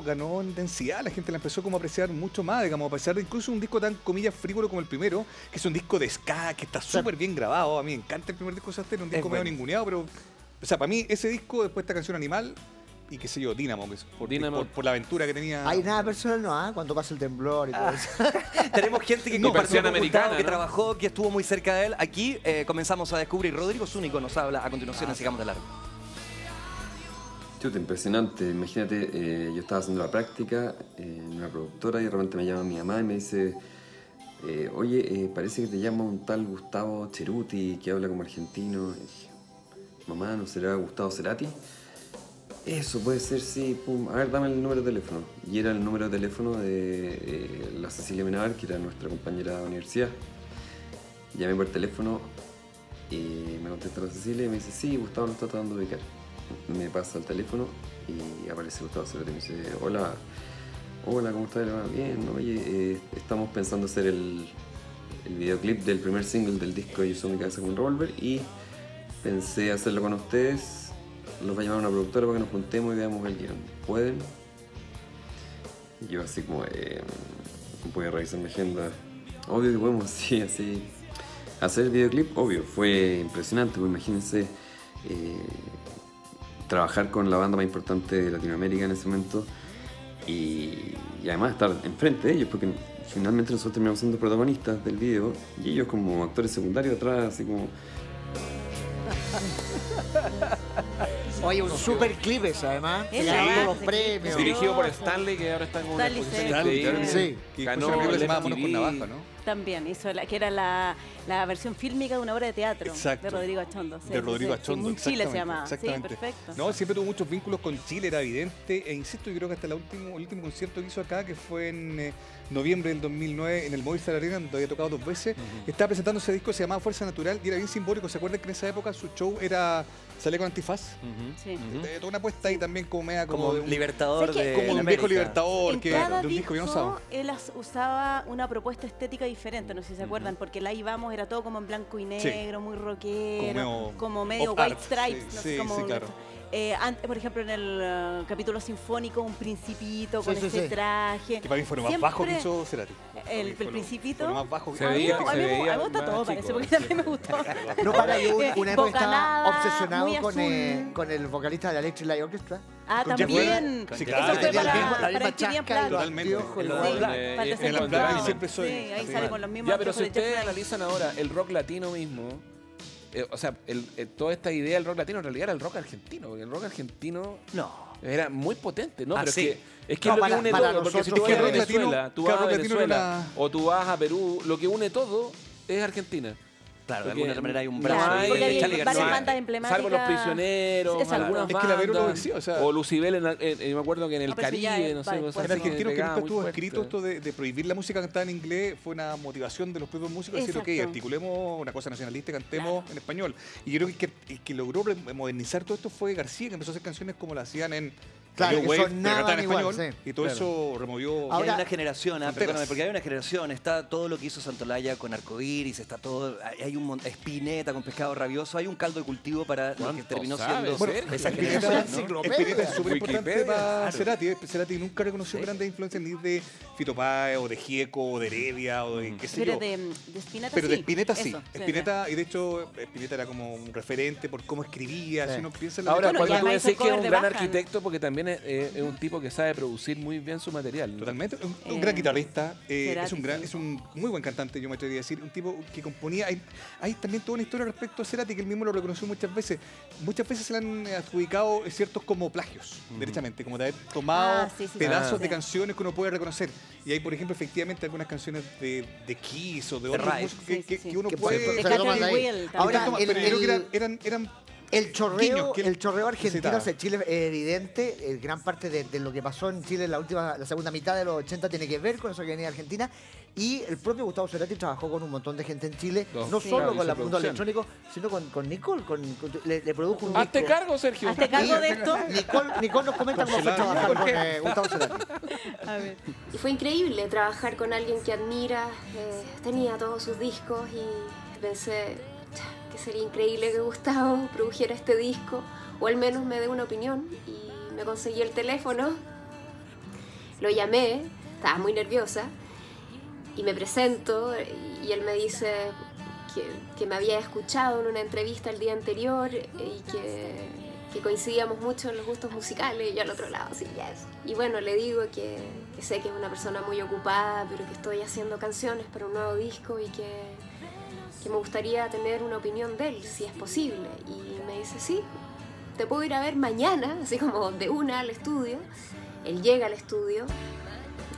ganó en densidad, la gente la empezó como a apreciar mucho más, digamos, a pesar de incluso un disco tan, comillas, frívolo como el primero, que es un disco de ska, que está súper bien grabado. A mí me encanta el primer disco de Soda Stereo, un disco medio ninguneado, pero, o sea, para mí ese disco, después esta canción Animal, y qué sé yo, Dínamo, por la aventura que tenía. Hay nada personal, no, cuando pasa el temblor y todo eso. Tenemos gente que compartió con Gustavo, que trabajó, que estuvo muy cerca de él. Aquí comenzamos a descubrir. Rodrigo Zúñigo nos habla a continuación, sigamos de largo. Chuta, impresionante. Imagínate, yo estaba haciendo la práctica en una productora y de repente me llama mi mamá y me dice, oye, parece que te llama un tal Gustavo Ceruti que habla como argentino. Y dije, mamá, ¿no será Gustavo Cerati? Eso puede ser, sí. Pum. A ver, dame el número de teléfono. Y era el número de teléfono de la Cecilia Menabar, que era nuestra compañera de universidad. Llamé por teléfono y me contesta la Cecilia y me dice, sí, Gustavo lo está tratando de ubicar. Me pasa el teléfono y aparece Gustavo Cerati y me dice, hola, ¿cómo estás? Bien, oye, estamos pensando hacer el videoclip del primer single del disco Yo Soy Mi Cabeza con un Revólver y pensé hacerlo con ustedes. Los va a llamar una productora para que nos juntemos y veamos el guión. ¿Pueden? Y yo así como, voy a revisar mi agenda. Obvio que podemos, sí, así. Hacer el videoclip, obvio, fue impresionante. Pues imagínense trabajar con la banda más importante de Latinoamérica en ese momento y además estar enfrente de ellos, porque finalmente nosotros terminamos siendo protagonistas del video y ellos como actores secundarios atrás, así como... Oye, un super clip ese, además. Se ganó todos los premios. Dirigido por Stanley, que ahora está en una Stanley, exposición sí. increíble. Sí. Que Ganó puso una película que se llamaba el Monos con MTV. Navaja, ¿no? También hizo que era la versión fílmica de una obra de teatro Exacto. de Rodrigo Achondo. Sí, De Rodrigo sí, sí. Achondo, En Chile se exactamente, llamaba. exactamente. Sí, perfecto. No, siempre tuvo muchos vínculos con Chile, era evidente. E insisto, yo creo que hasta el último concierto que hizo acá, que fue en noviembre del 2009 en el Movistar Arena, donde había tocado 2 veces, estaba presentando ese disco, se llamaba Fuerza Natural, y era bien simbólico. ¿Se acuerdan que en esa época su show salía con antifaz? Sí. Toda una apuesta ahí también como media Como de un libertador de como un América. viejo libertador, En que cada de un disco bien usado. disco él usaba una propuesta estética diferente, no sé si se acuerdan, porque la íbamos era todo como en blanco y negro, muy rockero, como medio pop White art, Stripes, sí, no sé sí, cómo. sí, claro. Por ejemplo, en el capítulo sinfónico, un principito con Sí, sí, ese sí. traje. Que para mí fue lo más bajo que hizo Cerati. El principito. Fue lo más bajo que Se A mí veía- a mí se me veía gusta todo, más parece, chico, porque sí. también me gustó. No, para, yo una época estaba Bocanada, obsesionado muy azul. con el vocalista de la Electric Light Orchestra. Ah, Con Jeff también. Webb. Sí, Eso claro. fue Tenía para la misma para chasca Chilean y Plague. Totalmente. Antiojo, En el la Black. Sí, Black. para el En la desencontrado. Black siempre soy. Sí, ahí Sí. sale con los mismos Ya, pero anteojos si de Jeff ustedes Lynne. analizan ahora el rock latino mismo, o sea, toda esta idea del rock latino en realidad era el rock argentino. Porque el rock argentino era muy potente, ¿no? Ah, Pero sí. es que No, es lo que para- une para todo. Porque si tú nosotros vas a rock latino- Venezuela, tú que vas a rock latino Venezuela era- o tú vas a Perú, lo que une todo es Argentina. Claro, de Porque alguna manera hay un no brazo hay- ahí porque de hay Charly varias García. bandas emblemáticas. Salvo los prisioneros, Exacto. algunas Es que la Vero lo bandas, decía, o sea- Lucibel, yo me acuerdo que en el No, pero eso ya Caribe, es no sé, para cosas después. En así argentino que pegaba nunca muy estuvo fuerte. escrito esto de prohibir la música cantada en inglés fue una motivación de los propios músicos decir, ok, Exacto. articulemos una cosa nacionalista y cantemos en español. Y yo creo que el que logró modernizar todo esto fue García, que empezó a hacer canciones como la hacían en Claro, Radio que Wave, sonaban pero cantaban en igual, español, sí. y todo Claro. eso removió. Y hay Ahora- una generación, fronteras. perdóname, porque hay una generación, está todo lo que hizo Santolaya con Arcoiris, está todo, hay Spinetta con Pescado Rabioso, hay un caldo de cultivo para lo que ¿Cuánto terminó sabes, siendo Sergio? esa Spinetta generación, ¿no? Spinetta es súper importante Wikipedia, para claro. Cerati. Cerati nunca reconoció grandes influencias ni de Fito Páez, o de Gieco, o de Heredia, o de qué sé Pero yo. de Spinetta Pero sí. de Spinetta sí. Eso, Spinetta, y de hecho, Spinetta era como un referente por cómo escribía. Sí. Si uno piensa en la Ahora, Bueno, cuando y tú además decís hizo que es cover un de gran Bajan. arquitecto, porque también es un tipo que sabe producir muy bien su material, ¿no? Totalmente. Un gran guitarrista. Cerati, Es un muy buen cantante, yo me atrevería a decir. Un tipo que componía. Hay también toda una historia respecto a Cerati que él mismo lo reconoció muchas veces. Muchas veces se le han adjudicado ciertos como plagios, derechamente, como de haber tomado Ah, sí, sí, pedazos sí. de canciones que uno puede reconocer. Y hay, por ejemplo, efectivamente algunas canciones de Kiss o de otros Rai. músicos Sí, sí, sí. que uno Que puede. se De lo toman Catherine ahí. Will también. Ahora, Pero yo creo que eran El chorreo, guiños que él el chorreo argentino necesitaba. hacia Chile es evidente. Gran parte de lo que pasó en Chile en la segunda mitad de los 80 tiene que ver con eso que venía de Argentina. Y el propio Gustavo Cerati trabajó con un montón de gente en Chile, no Sí. solo Claro, con hizo el mundo producción. electrónico, sino con Nicole. Le produjo un Hazte disco. cargo, Sergio. Hazte cargo de esto. Nicole nos comenta cómo fue trabajar con Gustavo Cerati. A ver. Y fue increíble trabajar con alguien que admira, tenía todos sus discos y pensé que sería increíble que Gustavo produjera este disco o al menos me dé una opinión y me conseguí el teléfono, lo llamé, estaba muy nerviosa y me presento y él me dice que me había escuchado en una entrevista el día anterior y que coincidíamos mucho en los gustos musicales y yo al otro lado, sí, yes. Y bueno, le digo que sé que es una persona muy ocupada, pero que estoy haciendo canciones para un nuevo disco y que me gustaría tener una opinión de él, si es posible. Y me dice, sí, te puedo ir a ver mañana, así como de una al estudio. Él llega al estudio,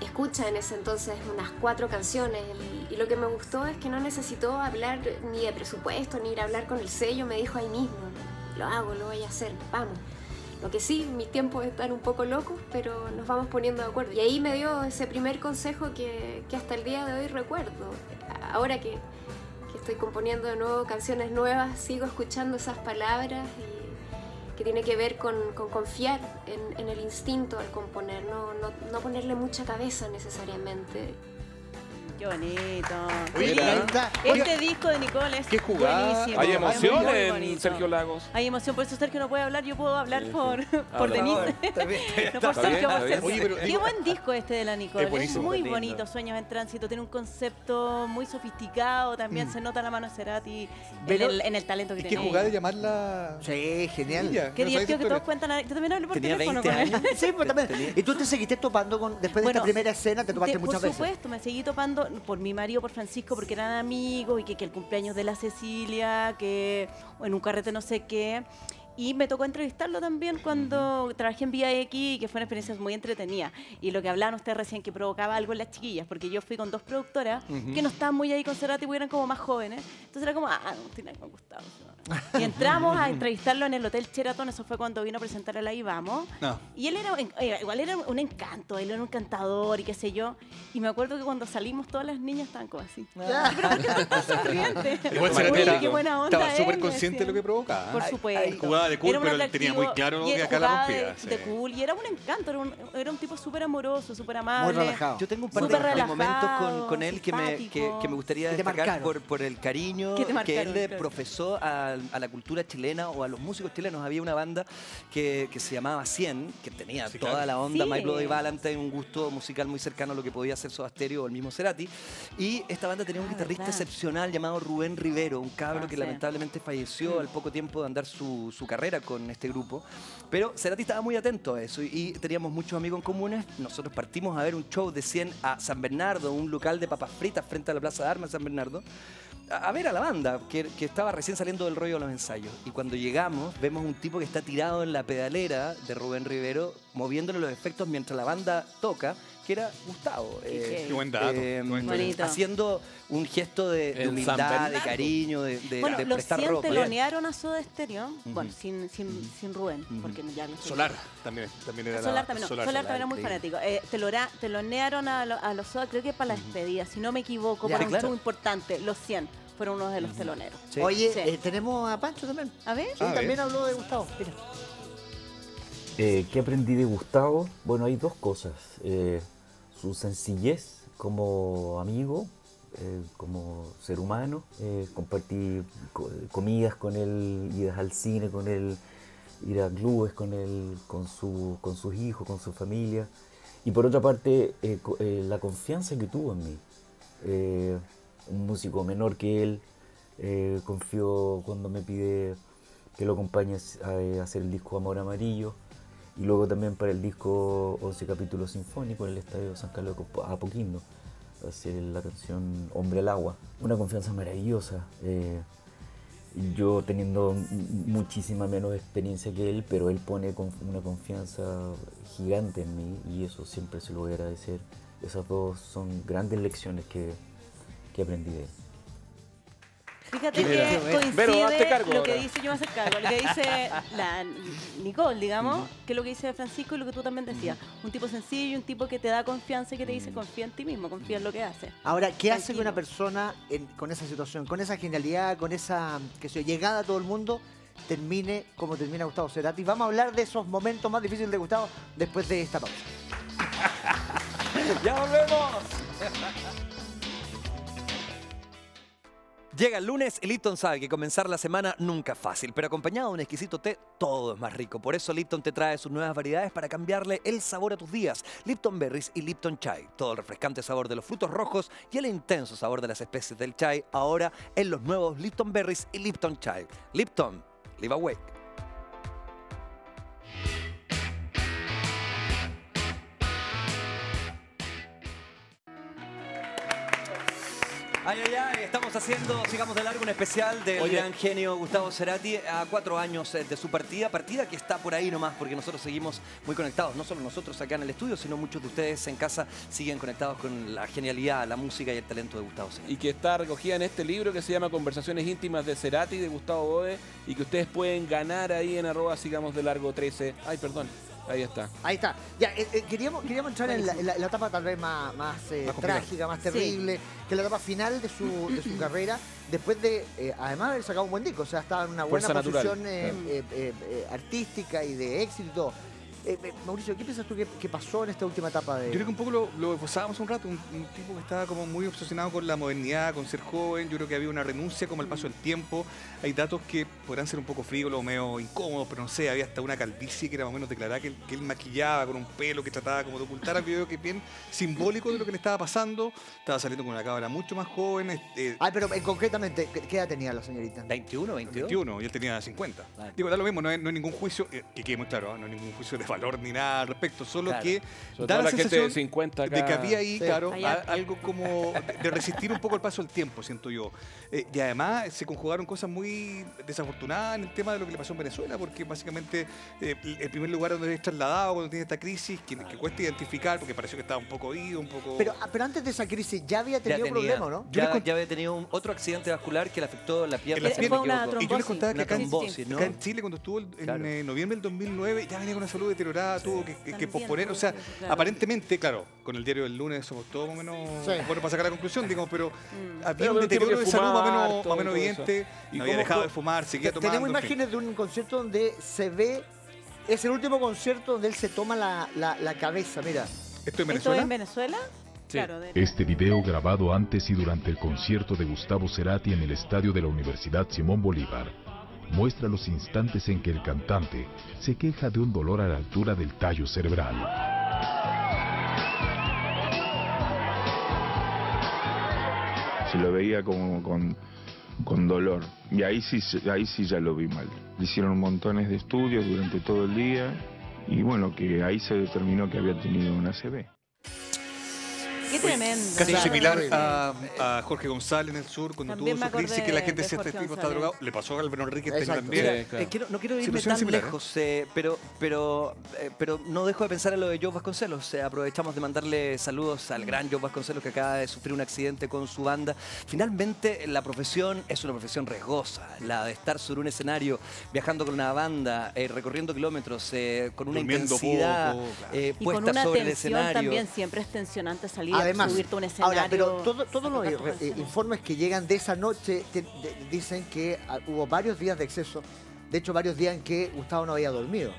escucha en ese entonces unas 4 canciones y lo que me gustó es que no necesitó hablar ni de presupuesto, ni ir a hablar con el sello, me dijo ahí mismo, lo hago, lo voy a hacer, vamos. Lo que sí, mis tiempos están un poco locos, pero nos vamos poniendo de acuerdo. Y ahí me dio ese primer consejo que hasta el día de hoy recuerdo. Ahora que estoy componiendo de nuevo canciones nuevas, sigo escuchando esas palabras y que tiene que ver con confiar en el instinto al componer, no ponerle mucha cabeza necesariamente. Qué bonito. Oye, Este disco de Nicole es qué jugada. buenísimo. Hay es emoción muy en bonito. Sergio Lagos. Hay emoción, por eso Sergio no puede hablar, yo puedo hablar por Habla. Denise. No por Está Sergio, bien, por está bien. Sergio. Oye, pero Qué digo- buen disco este de la Nicole. Es buenísimo. muy Lindo. bonito, Sueños en Tránsito. Tiene un concepto muy sofisticado, también se nota la mano de Cerati Pero- en el talento que ¿Y qué tiene. jugada de llamarla? Sí, genial. Ella? Qué ¿No sabes divertido esa que todos historia? cuentan. Yo también hablé por Tenía teléfono 20 con él. años. Sí, pues también. ¿Y tú te seguiste topando después de Bueno, esta primera escena, te topaste muchas por veces? supuesto, me seguí topando por mi marido, por Francisco, porque eran amigos y que el cumpleaños de la Cecilia, que en un carrete no sé qué. Y me tocó entrevistarlo también cuando trabajé en Vía X, que fue una experiencia muy entretenida. Y lo que hablaban ustedes recién, que provocaba algo en las chiquillas, porque yo fui con 2 productoras que no estaban muy ahí con Cerati, porque eran como más jóvenes. Entonces era como, no tiene nada que Gustavo. Y entramos a entrevistarlo en el Hotel Sheraton, eso fue cuando vino a presentar el Ahí Vamos. No. Y él igual era un encanto, él era un cantador y qué sé yo. Y me acuerdo que cuando salimos todas las niñas estaban como así. Pero ¿por qué tan sonriente? Igual Cerati Qué buena onda estaba súper él, consciente de lo que provocaba. Por supuesto. Jugaba de cool, pero él tenía muy claro que acá la rompía. De cool, y era un encanto, era un tipo súper amoroso, súper amable. Muy relajado. Yo tengo un par de momentos con él que me gustaría destacar por el cariño que él le profesó a la cultura chilena o a los músicos chilenos. Había una banda que se llamaba 100, que tenía toda la onda, My Bloody Valentine, un gusto musical muy cercano a lo que podía hacer Soda Stereo o el mismo Cerati. Y esta banda tenía un guitarrista excepcional llamado Rubén Rivero, un cabro que lamentablemente falleció al poco tiempo de andar su carrera con este grupo. Pero Cerati estaba muy atento a eso y teníamos muchos amigos en comunes. Nosotros partimos a ver un show de 100 a San Bernardo, un local de papas fritas frente a la Plaza de Armas de San Bernardo, a ver a la banda que estaba recién saliendo del rollo de los ensayos. Y cuando llegamos, vemos un tipo que está tirado en la pedalera de Rubén Rivero, moviéndole los efectos mientras la banda toca, que era Gustavo. Qué buen dato. Haciendo un gesto de humildad, de cariño, de prestar ropa. Los 100 telonearon a Soda Stereo, bueno, sin Rubén, porque ya no sé. Solar también era Solar también, Solar también era muy fanático. Telonearon a los Soda, creo que para la despedida, si no me equivoco, para un show importante, los 100. Fueron uno de los teloneros. Sí. Oye, tenemos a Pancho también. A ver. Sí, también habló de Gustavo. Mira. ¿Qué aprendí de Gustavo? Bueno, hay 2 cosas. Su sencillez como amigo, como ser humano. Compartí comidas con él, idas al cine con él, ir a clubes con él, con sus hijos, con su familia. Y por otra parte, la confianza que tuvo en mí. Un músico menor que él, confió cuando me pide que lo acompañe a hacer el disco Amor Amarillo y luego también para el disco 11 capítulos sinfónicos en el Estadio San Carlos de Apoquindo, hacer la canción Hombre al Agua. Una confianza maravillosa, yo teniendo muchísima menos experiencia que él, pero él pone una confianza gigante en mí y eso siempre se lo voy a agradecer. Esas 2 son grandes lecciones que aprendí de él. Fíjate que coincide lo que dice, yo me voy a hacer cargo, lo que dice la Nicole, digamos, que es lo que dice Francisco y lo que tú también decías. Un tipo sencillo, un tipo que te da confianza y que te dice confía en ti mismo, confía en lo que haces. Ahora, ¿qué hace que una persona con esa situación, con esa genialidad, con esa llegada a todo el mundo, termine como termina Gustavo Cerati? Vamos a hablar de esos momentos más difíciles de Gustavo después de esta pausa. ¡Ya volvemos! Llega el lunes y Lipton sabe que comenzar la semana nunca es fácil, pero acompañado de un exquisito té, todo es más rico. Por eso Lipton te trae sus nuevas variedades para cambiarle el sabor a tus días. Lipton Berries y Lipton Chai. Todo el refrescante sabor de los frutos rojos y el intenso sabor de las especies del chai, ahora en los nuevos Lipton Berries y Lipton Chai. Lipton, live awake. Ay, estamos haciendo, sigamos de largo, un especial del gran genio Gustavo Cerati a 4 años de su partida que está por ahí nomás, porque nosotros seguimos muy conectados, no solo nosotros acá en el estudio, sino muchos de ustedes en casa siguen conectados con la genialidad, la música y el talento de Gustavo Cerati. Y que está recogida en este libro que se llama Conversaciones íntimas de Cerati, de Gustavo Bode, y que ustedes pueden ganar ahí en @sigamosdelargo13. Ay, perdón. Ahí está. Ahí está. Ya, queríamos entrar en la etapa tal vez más trágica, más terrible, que la etapa final de su carrera, después de, además, haber sacado un buen disco. O sea, estaba en una buena posición artística y de éxito y todo. Mauricio, ¿qué piensas tú que pasó en esta última etapa de...? Yo creo que un poco lo esbozábamos un rato, un tipo que estaba como muy obsesionado con la modernidad, con ser joven. Yo creo que había una renuncia como al paso del tiempo. Hay datos que podrán ser un poco frívolos, medio incómodos, pero no sé, había hasta una calvicie que era más o menos declarada que él maquillaba con un pelo que trataba como de ocultar. Yo creo que bien simbólico de lo que le estaba pasando. Estaba saliendo con una cabra mucho más joven. pero concretamente, ¿qué edad tenía la señorita? 21, 22. 21, y él tenía 50. Digo, da lo mismo, no hay ningún juicio, que quede muy claro, no hay ningún juicio de valor ni nada al respecto, solo que Sobre da todo la gente sensación de 50 acá. de que había ahí, Sí. claro, Hay harto. algo como de resistir un poco el paso del tiempo, siento yo. Y además se conjugaron cosas muy desafortunadas en el tema de lo que le pasó en Venezuela, porque básicamente el primer lugar donde es trasladado cuando tiene esta crisis, que cuesta identificar, porque pareció que estaba un poco oído, un poco... Pero antes de esa crisis ya había tenido problemas, ¿no? Ya había tenido otro accidente vascular que le afectó la pierna. Y yo les contaba que acá ¿no? en Chile, cuando estuvo en noviembre del 2009, ya venía con una salud deteriorada, tuvo que posponer. O sea, aparentemente, claro, con el diario del lunes somos todos más o menos bueno para sacar la conclusión, digamos, pero había un deterioro de salud más o menos evidente. Y había dejado de fumar, seguía tomando. Tenemos imágenes de un concierto donde se ve, es el último concierto donde él se toma la cabeza, mira. ¿Esto en Venezuela? ¿Esto en Venezuela? Sí. Claro, Este video grabado antes y durante el concierto de Gustavo Cerati en el estadio de la Universidad Simón Bolívar muestra los instantes en que el cantante se queja de un dolor a la altura del tallo cerebral. Se lo veía como con dolor y ahí sí ya lo vi mal. Le hicieron montones de estudios durante todo el día y bueno, que ahí se determinó que había tenido una ACV. Qué tremendo. Casi similar a Jorge González en el sur, cuando tuvo su crisis, que la gente decía, este tipo está drogado. Le pasó a Álvaro Enríquez también. No quiero irme tan lejos, pero no dejo de pensar en lo de Joe Vasconcelos. Aprovechamos de mandarle saludos al gran Joe Vasconcelos, que acaba de sufrir un accidente con su banda. Finalmente, la profesión es una profesión riesgosa. La de estar sobre un escenario, viajando con una banda, recorriendo kilómetros, con una intensidad puesta sobre el escenario. También siempre es tensionante salir. Además, subirte a un escenario. ahora, pero todos los informes que llegan de esa noche dicen que hubo varios días de exceso, de hecho varios días en que Gustavo no había dormido.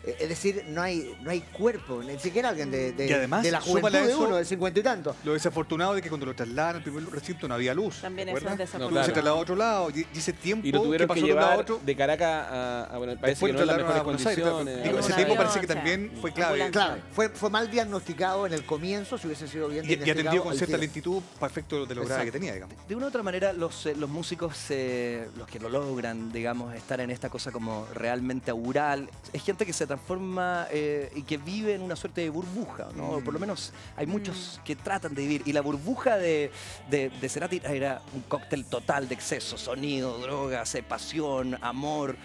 Es decir, no hay cuerpo, ni siquiera alguien y además, de la juventud de uno, de 50 y tanto. Lo desafortunado de que cuando lo trasladan al primer recinto no había luz. También eso es desafortunado. Tuvo que se trasladó a otro lado y ese tiempo y lo tuvieron que pasó que llevar a otro, de Caracas a bueno, parece que no en las mejores condiciones. Digo, ese tiempo parece que también fue clave. Claro, fue mal diagnosticado en el comienzo, si hubiese sido bien diagnosticado. Y atendido con cierta lentitud para efecto de lo grave que tenía, digamos. De una u otra manera, los músicos, los que lo logran, digamos, estar en esta cosa como realmente augural, es gente que se transforma y que vive en una suerte de burbuja, ¿no? Por lo menos hay muchos que tratan de vivir. Y la burbuja de Cerati era un cóctel total de exceso, sonido, drogas, pasión, amor.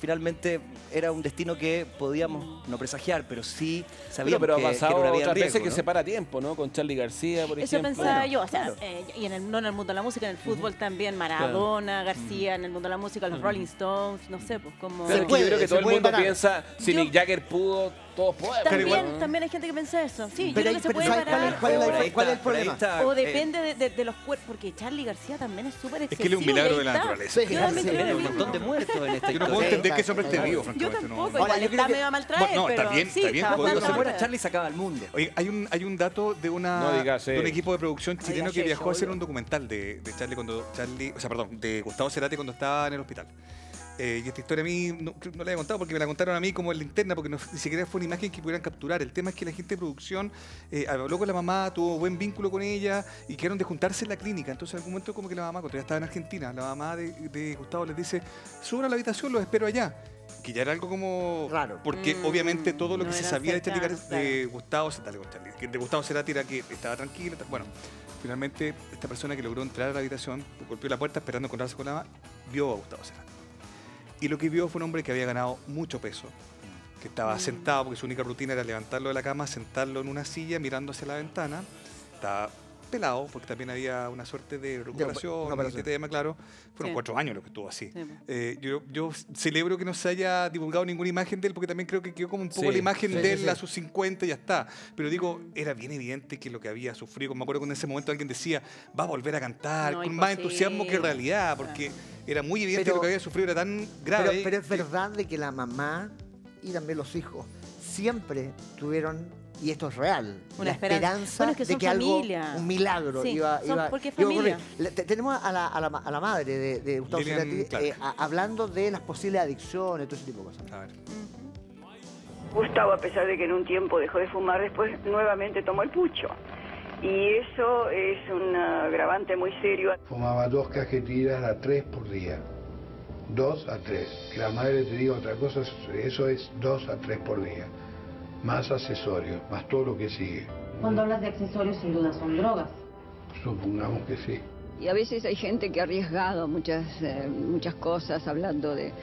Finalmente era un destino que podíamos no presagiar, pero sí sabíamos pero ha que pasado era una vida otras en riesgo, veces que ¿no? se para tiempo, ¿no? Con Charly García, por ejemplo. Eso pensaba yo, o sea, claro. y no en el mundo de la música, en el fútbol también, Maradona, García, en el mundo de la música, los Rolling Stones, no sé, pues como... Claro, yo creo que todo el mundo piensa, si Mick Jagger pudo, todos podemos. También hay gente que piensa eso. Sí, Pero yo creo que se puede ¿sabes parar. cuál es el problema? O depende de los cuerpos, porque Charly García también es súper excesivo. Es que él es un milagro de la naturaleza. Yo también creo Hay lo un mismo. montón de muertos en esta Yo no puedo entender que ese hombre esté vivo, Yo francamente. tampoco, no. igual está medio a maltraer, No, pero está bien, sí, está bien. está Cuando bastante se muera mal. Charly se acaba el mundo. Oye, hay un dato de un equipo de producción chileno que viajó a hacer un documental de Gustavo Cerati cuando estaba en el hospital. Y esta historia a mí no la había contado porque me la contaron a mí como en la interna, porque ni siquiera fue una imagen que pudieran capturar. El tema es que la gente de producción habló con la mamá, tuvo buen vínculo con ella y quedaron de juntarse en la clínica. Entonces en algún momento como que la mamá, cuando ya estaba en Argentina, la mamá de Gustavo les dice, suban a la habitación, los espero allá. Que ya era algo como raro, porque obviamente todo lo que se sabía de Gustavo Cerati era que estaba tranquilo. Bueno, finalmente esta persona que logró entrar a la habitación, golpeó la puerta esperando encontrarse con la mamá, vio a Gustavo Cerati. Y lo que vio fue un hombre que había ganado mucho peso, que estaba sentado, porque su única rutina era levantarlo de la cama, sentarlo en una silla, mirando hacia la ventana. Estaba pelado, porque también había una suerte de recuperación, este tema, claro. Fueron 4 años lo que estuvo así. Yo celebro que no se haya divulgado ninguna imagen de él, porque también creo que quedó como un poco la imagen de él a sus 50 y ya está. Pero digo, era bien evidente que lo que había sufrido, me acuerdo cuando en ese momento alguien decía, va a volver a cantar, con más entusiasmo que realidad, porque era muy evidente que lo que había sufrido era tan grave. Pero es verdad de que la mamá y también los hijos siempre tuvieron, y esto es real, una la esperanza bueno, es que de que familia. algo, un milagro iba a ocurrir. Tenemos a la madre de Gustavo Cerati hablando de las posibles adicciones, todo ese tipo de cosas. A ver. Gustavo, a pesar de que en un tiempo dejó de fumar, después nuevamente tomó el pucho. Y eso es un agravante muy serio. Fumaba 2 cajetillas a 3 por día. 2 a 3. Que la madre te diga otra cosa, eso es 2 a 3 por día. Más accesorios, más todo lo que sigue. Cuando hablas de accesorios, sin duda son drogas. Supongamos que sí. Y a veces hay gente que ha arriesgado muchas cosas, hablando de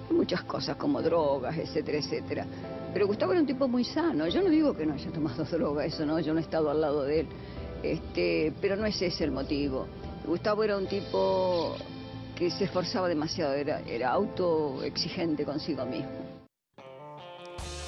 muchas cosas como drogas, etcétera, etcétera. Pero Gustavo era un tipo muy sano. Yo no digo que no haya tomado droga, eso no, yo no he estado al lado de él. Pero no es ese el motivo. Gustavo era un tipo que se esforzaba demasiado, era autoexigente consigo mismo.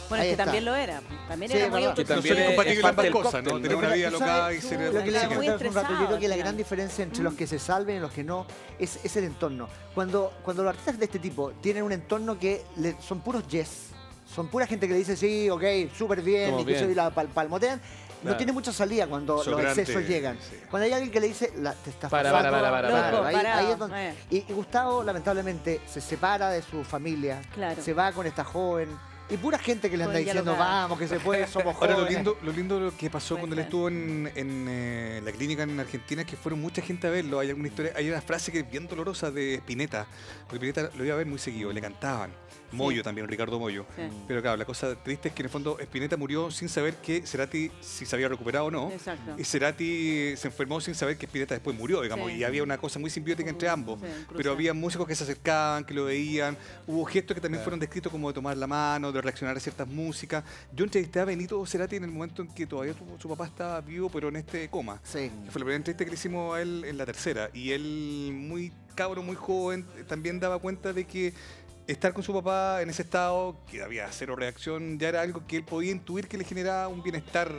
Bueno, es que también lo era. También era muy que también es compatible ambas cosas, ¿no? Tener una vida loca y ser... Lo que le comentaba hace un rato, yo creo que la gran diferencia entre los que se salven y los que no es el entorno. Cuando los artistas de este tipo tienen un entorno que son puros yes, son pura gente que le dice sí, ok, súper bien, y que se la palmotean, no tiene mucha salida cuando los excesos llegan. Sí. Cuando hay alguien que le dice, te estás pasando, ahí es donde... Y Gustavo, lamentablemente, se separa de su familia, se va con esta joven. Y pura gente que le anda diciendo, vamos, que se puede, somos jóvenes. Ahora, lo lindo que pasó cuando él estuvo en la clínica en Argentina es que fueron mucha gente a verlo. Hay alguna historia, hay una frase que es bien dolorosa de Spinetta, porque Spinetta lo iba a ver muy seguido, le cantaban. Moyo también, Ricardo Moyo. Sí. Pero claro, la cosa triste es que en el fondo Spinetta murió sin saber que Cerati si se había recuperado o no. Exacto. Y Cerati se enfermó sin saber que Spinetta después murió, digamos. Y había una cosa muy simbiótica entre ambos. Pero había músicos que se acercaban, que lo veían. Hubo gestos que también fueron descritos como de tomar la mano, de reaccionar a ciertas músicas. Yo entrevisté a Benito Cerati en el momento en que todavía su papá estaba vivo, pero en este coma. Sí. Que fue la primera entrevista que le hicimos a él en la tercera. Y él, muy cabro, muy joven, también daba cuenta de que estar con su papá en ese estado, que había cero reacción, ya era algo que él podía intuir que le generaba un bienestar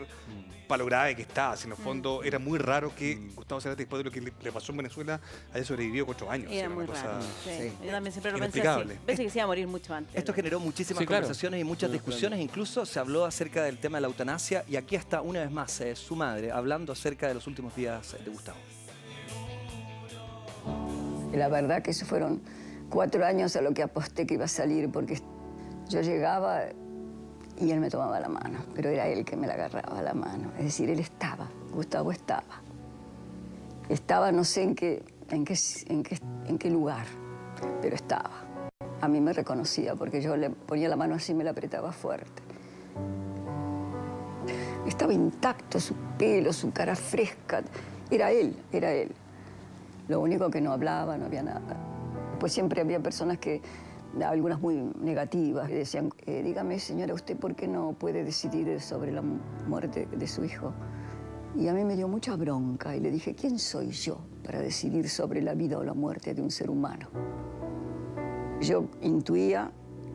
para lo grave que estaba. En el fondo era muy raro que Gustavo Cerati, después de lo que le pasó en Venezuela, haya sobrevivido 4 años. Era muy raro. Sí. Yo también siempre lo pensé así. Pensé que se iba a morir mucho antes. Esto generó muchísimas conversaciones y muchas discusiones. Incluso se habló acerca del tema de la eutanasia. Y aquí está una vez más su madre hablando acerca de los últimos días de Gustavo. La verdad que eso fueron 4 años a lo que aposté que iba a salir, porque yo llegaba y él me tomaba la mano, pero era él que me la agarraba la mano. Es decir, él estaba, Gustavo estaba. Estaba, no sé en qué lugar, pero estaba. A mí me reconocía porque yo le ponía la mano así y me la apretaba fuerte. Estaba intacto, su pelo, su cara fresca. Era él, era él. Lo único que no hablaba, no había nada. Pues siempre había personas que, algunas muy negativas, que decían, dígame, señora, ¿usted por qué no puede decidir sobre la muerte de su hijo? Y a mí me dio mucha bronca y le dije, ¿quién soy yo para decidir sobre la vida o la muerte de un ser humano? Yo intuía,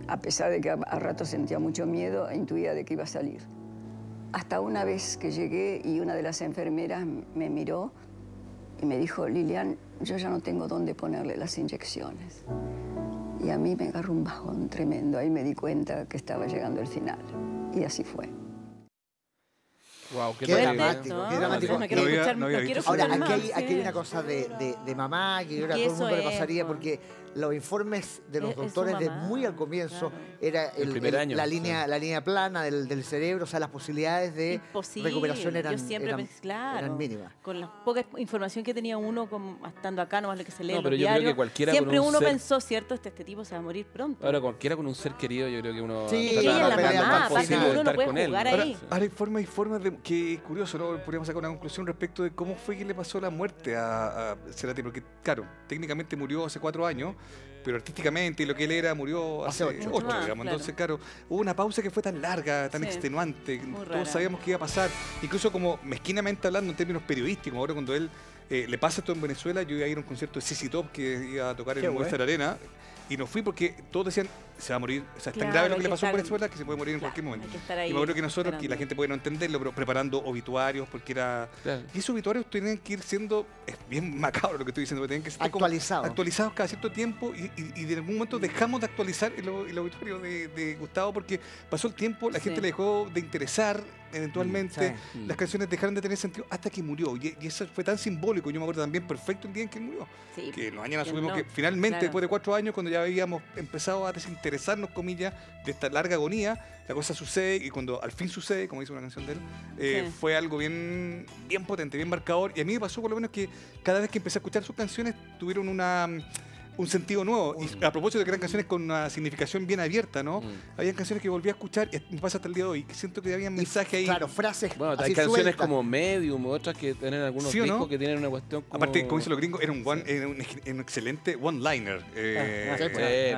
a pesar de que a ratos sentía mucho miedo, intuía de que iba a salir. Hasta una vez que llegué y una de las enfermeras me miró y me dijo, Lilian, yo ya no tengo dónde ponerle las inyecciones. Y a mí me agarró un bajón tremendo. Ahí me di cuenta que estaba llegando el final. Y así fue. Wow, qué dramático, qué dramático. No quiero escuchar, no quiero escuchar. Ahora, aquí hay una cosa de mamá que yo creo que a todo el mundo le pasaría, porque los informes de los doctores de muy al comienzo era la línea plana del cerebro, o sea, las posibilidades de recuperación eran mínimas. Con la poca información que tenía uno estando acá, nomás lo que se lee en los yo diarios, creo que cualquiera siempre con un uno ser... pensó, ¿cierto? Este tipo se va a morir pronto. Ahora, cualquiera con un ser querido, yo creo que uno... Sí, la mamá, aparte uno no puede jugar ahí. Ahora hay formas de... Que curioso, ¿no? Podríamos sacar una conclusión respecto de cómo fue que le pasó la muerte a Cerati, porque, claro, técnicamente murió hace 4 años, pero artísticamente y lo que él era murió hace 8, digamos. Entonces, claro, hubo una pausa que fue tan larga, tan extenuante, todos sabíamos que iba a pasar, incluso como mezquinamente hablando en términos periodísticos. Ahora cuando él le pasa esto en Venezuela, yo iba a ir a un concierto de ZZ Top que iba a tocar en el Movistar Arena, y no fui porque todos decían, se va a morir, o sea, es tan grave lo que le pasó en Venezuela que se puede morir en cualquier momento. Y me acuerdo que nosotros, que la gente puede no entenderlo, pero preparando obituarios, porque era... Y esos obituarios tienen que ir siendo, es bien macabro lo que estoy diciendo, pero tienen que ser actualizados cada cierto tiempo, y de algún momento dejamos de actualizar el obituario de Gustavo, porque pasó el tiempo, la gente le dejó de interesar, eventualmente las canciones dejaron de tener sentido hasta que murió, y eso fue tan simbólico. Yo me acuerdo también perfecto el día en que murió, que los años asumimos que finalmente, después de 4 años, cuando ya habíamos empezado a desinteresarnos, comillas, de esta larga agonía, la cosa sucede, y cuando al fin sucede, como dice una canción de él, fue algo bien potente, bien marcador. Y a mí me pasó por lo menos que cada vez que empecé a escuchar sus canciones tuvieron una un sentido nuevo. Y a propósito de que eran canciones con una significación bien abierta, ¿no? Habían canciones que volví a escuchar, y me pasa hasta el día de hoy, que siento que había mensajes ahí. Claro, frases. Bueno, hay canciones como Medium, otras que tienen algunos discos que tienen una cuestión como... Aparte, como dicen los gringos, era un excelente one-liner.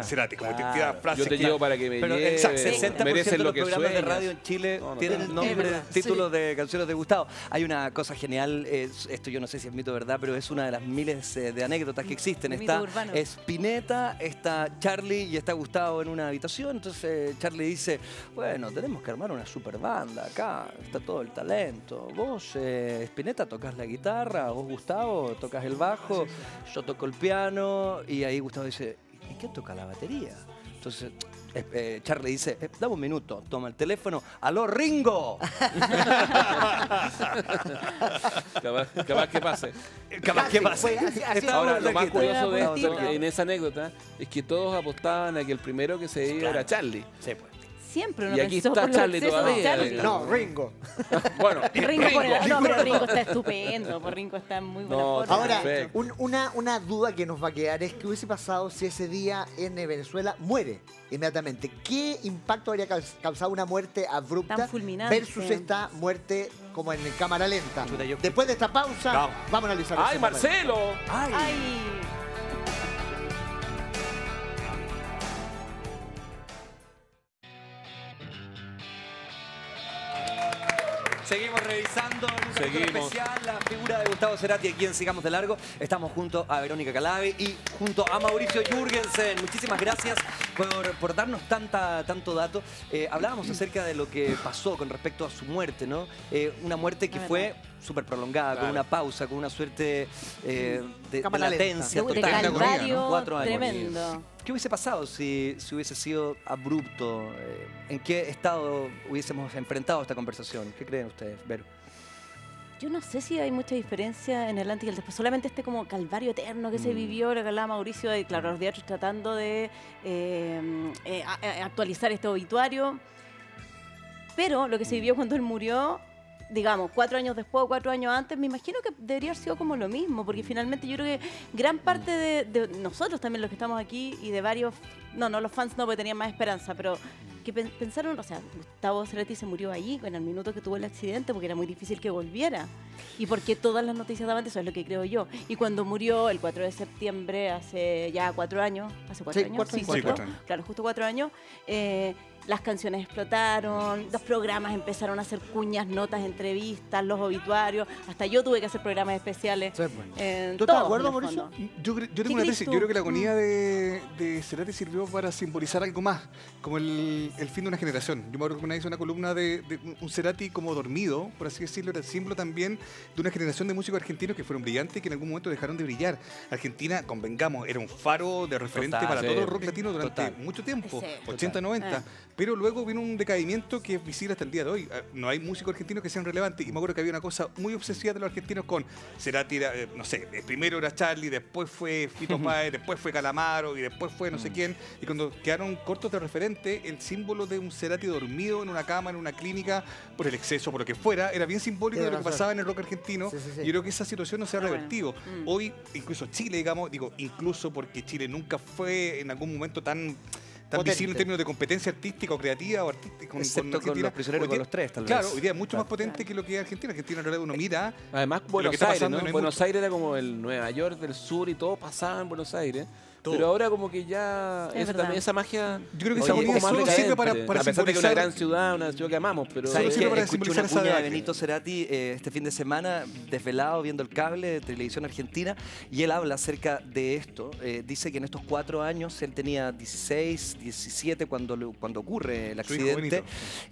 Cerati, como te tira frases. Yo te llevo para que me lleve. 60% merecen de lo los que programas de sueñas. radio en Chile tienen nombres, títulos de canciones de Gustavo. Hay una cosa genial, esto yo no sé si es mito o verdad, pero es una de las miles de anécdotas que existen. Está Spinetta, está Charlie y está Gustavo en una habitación. Entonces Charlie dice, bueno, tenemos que armar una super banda acá, está todo el talento. Vos, Spinetta, tocas la guitarra, vos, Gustavo, tocas el bajo, yo toco el piano. Y ahí Gustavo dice, ¿y quién toca la batería? Entonces Charlie dice, dame un minuto, toma el teléfono, ¡aló, Ringo! Capaz que pase. Capaz que pase. Ahora, lo más curioso de esto, en esa anécdota, es que todos apostaban a que el primero que se iba era Charlie. Sí, pues. Siempre uno y aquí pensó está por los Charlie excesos de todavía. Charlie. No, Ringo. Bueno, pero Ringo está estupendo, pues Ringo está en muy buena forma. Ahora, una duda que nos va a quedar es qué hubiese pasado si ese día en Venezuela muere inmediatamente. ¿Qué impacto habría causado una muerte abrupta Tan fulminante. versus esta muerte como en cámara lenta? Después de esta pausa, vamos a analizar. ¡Ay, Marcelo! ¡Ay! Seguimos revisando el especial, la figura de Gustavo Cerati, aquí en Sigamos de Largo. Estamos junto a Verónica Calabe y junto a Mauricio Jürgensen. Muchísimas gracias por darnos tanto dato. Hablábamos acerca de lo que pasó con respecto a su muerte, ¿no? Una muerte que fue súper prolongada, con una pausa, con una suerte de latencia total. De calvario, ¿no? 4 años. tremendo. ¿Qué hubiese pasado si hubiese sido abrupto? ¿En qué estado hubiésemos enfrentado esta conversación? ¿Qué creen ustedes, Vero? Yo no sé si hay mucha diferencia en el antes y el después. Solamente este como calvario eterno que se vivió, lo que hablaba Mauricio, de claro, los diarios tratando de actualizar este obituario. Pero lo que se vivió cuando él murió, digamos, 4 años después o 4 años antes, me imagino que debería haber sido como lo mismo, porque finalmente yo creo que gran parte de nosotros también, los que estamos aquí, y de varios, no los fans no, porque tenían más esperanza, pero que pensaron, o sea, Gustavo Cerati se murió ahí, en el minuto que tuvo el accidente, porque era muy difícil que volviera. Y porque todas las noticias daban de eso, es lo que creo yo. Y cuando murió el 4 de septiembre, hace ya 4 años, ¿hace 4 años? Sí, 4 años. Claro, justo 4 años, las canciones explotaron, los programas empezaron a hacer cuñas, notas, entrevistas, los obituarios. Hasta yo tuve que hacer programas especiales. Sí, ¿tú estás de acuerdo, Mauricio? Yo tengo una tesis. Yo creo que la agonía de Cerati sirvió para simbolizar algo más, como el fin de una generación. Yo me acuerdo que una vez hice una columna de un Cerati como dormido, por así decirlo, era el símbolo también de una generación de músicos argentinos que fueron brillantes y que en algún momento dejaron de brillar. Argentina, convengamos, era un faro de referente para todo el rock latino durante mucho tiempo, 80, 90. Pero luego vino un decaimiento que es visible hasta el día de hoy. No hay músicos argentinos que sean relevantes. Y me acuerdo que había una cosa muy obsesiva de los argentinos con Cerati, no sé, primero era Charlie, después fue Fito Páez, después fue Calamaro y después fue no sé quién. Y cuando quedaron cortos de referente, el símbolo de un Cerati dormido en una cama, en una clínica, por el exceso, por lo que fuera, era bien simbólico de lo que pasaba en el rock argentino. Yo creo que esa situación no se ha revertido. Hoy, incluso Chile, digamos, incluso porque Chile nunca fue en algún momento tan visible en términos de competencia artística o creativa o artística. Excepto con Los Prisioneros, con los Tres, tal vez. Claro, hoy día es mucho más potente que lo que es Argentina. Argentina en realidad uno mira. Además, Buenos Aires, ¿no? Buenos Aires era como el Nueva York del sur y todo pasaba en Buenos Aires. Todo. Pero ahora como que ya esa magia, yo creo que esa agonía solo sirve para a pesar de que es una gran ciudad, una ciudad que amamos, pero solo sirve para simbolizar esa cuña de Benito Cerati este fin de semana, desvelado viendo el cable de televisión argentina, y él habla acerca de esto. Dice que en estos 4 años él tenía 16, 17 cuando ocurre el accidente,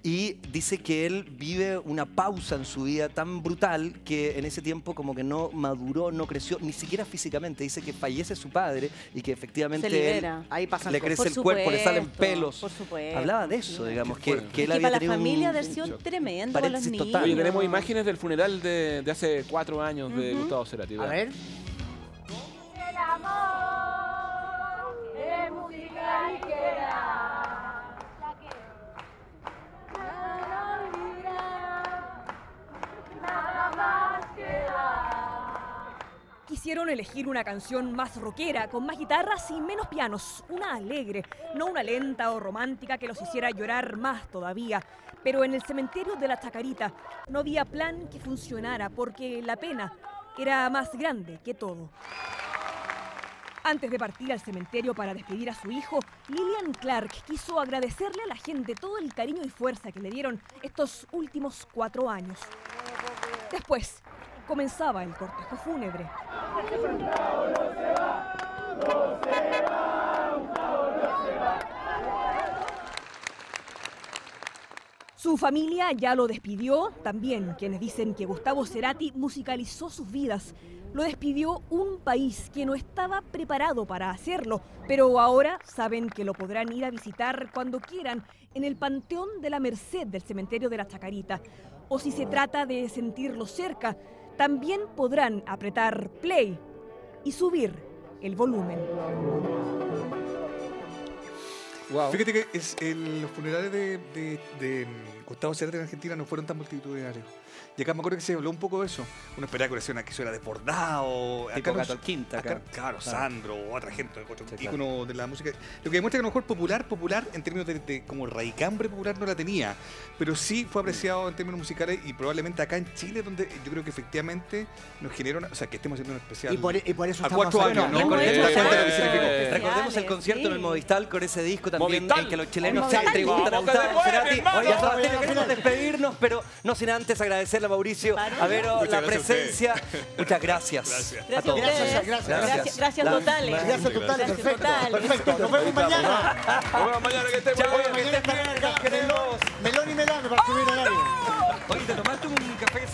y dice que él vive una pausa en su vida tan brutal que en ese tiempo como que no maduró, no creció, ni siquiera físicamente. Dice que fallece su padre y que efectivamente le crece el cuerpo, le salen pelos. Por supuesto. Hablaba de eso, digamos, que él para había la tenido familia ha sido tremendo para los niños. Oye, tenemos imágenes del funeral de hace 4 años de Gustavo Cerati. A ver. El amor es música ligera. Nada olvida, nada más queda. ¿Qué quisieron elegir una canción más rockera, con más guitarras y menos pianos, una alegre, no una lenta o romántica que los hiciera llorar más todavía. Pero en el cementerio de la Chacarita no había plan que funcionara porque la pena era más grande que todo. Antes de partir al cementerio para despedir a su hijo, Lillian Clark quiso agradecerle a la gente todo el cariño y fuerza que le dieron estos últimos 4 años. Después, comenzaba el cortejo fúnebre. Su familia ya lo despidió, también quienes dicen que Gustavo Cerati musicalizó sus vidas. Lo despidió un país que no estaba preparado para hacerlo, pero ahora saben que lo podrán ir a visitar cuando quieran en el Panteón de la Merced del cementerio de la Chacarita. O si se trata de sentirlo cerca, también podrán apretar play y subir el volumen. Wow. Fíjate que los funerales de Gustavo Cerati en Argentina no fueron tan multitudinarios. Y acá me acuerdo que se habló un poco de eso. Uno esperaba que eso era desbordado. Tipo Gato Quinta. Acá, claro, Sandro, otra gente, otro ícono de la música. Lo que demuestra que a lo mejor popular, en términos de como raicambre popular no la tenía. Pero sí fue apreciado en términos musicales y probablemente acá en Chile, donde yo creo que efectivamente nos generó, o sea, que estemos haciendo un especial. Y por eso a 4 años, ¿no? Recordemos el concierto en el Movistar con ese disco también, en que los chilenos se tributan a Gustavo Cerati. Oye, queremos despedirnos, pero no sin antes agradecerle a Mauricio, a Vero, la presencia. Muchas gracias. Gracias a todos. Gracias totales. Gracias totales, perfecto. Nos vemos mañana. Nos vemos mañana, que estén muy bien. Melón y melame para subir el horario. Oye, ¿te tomaste un café?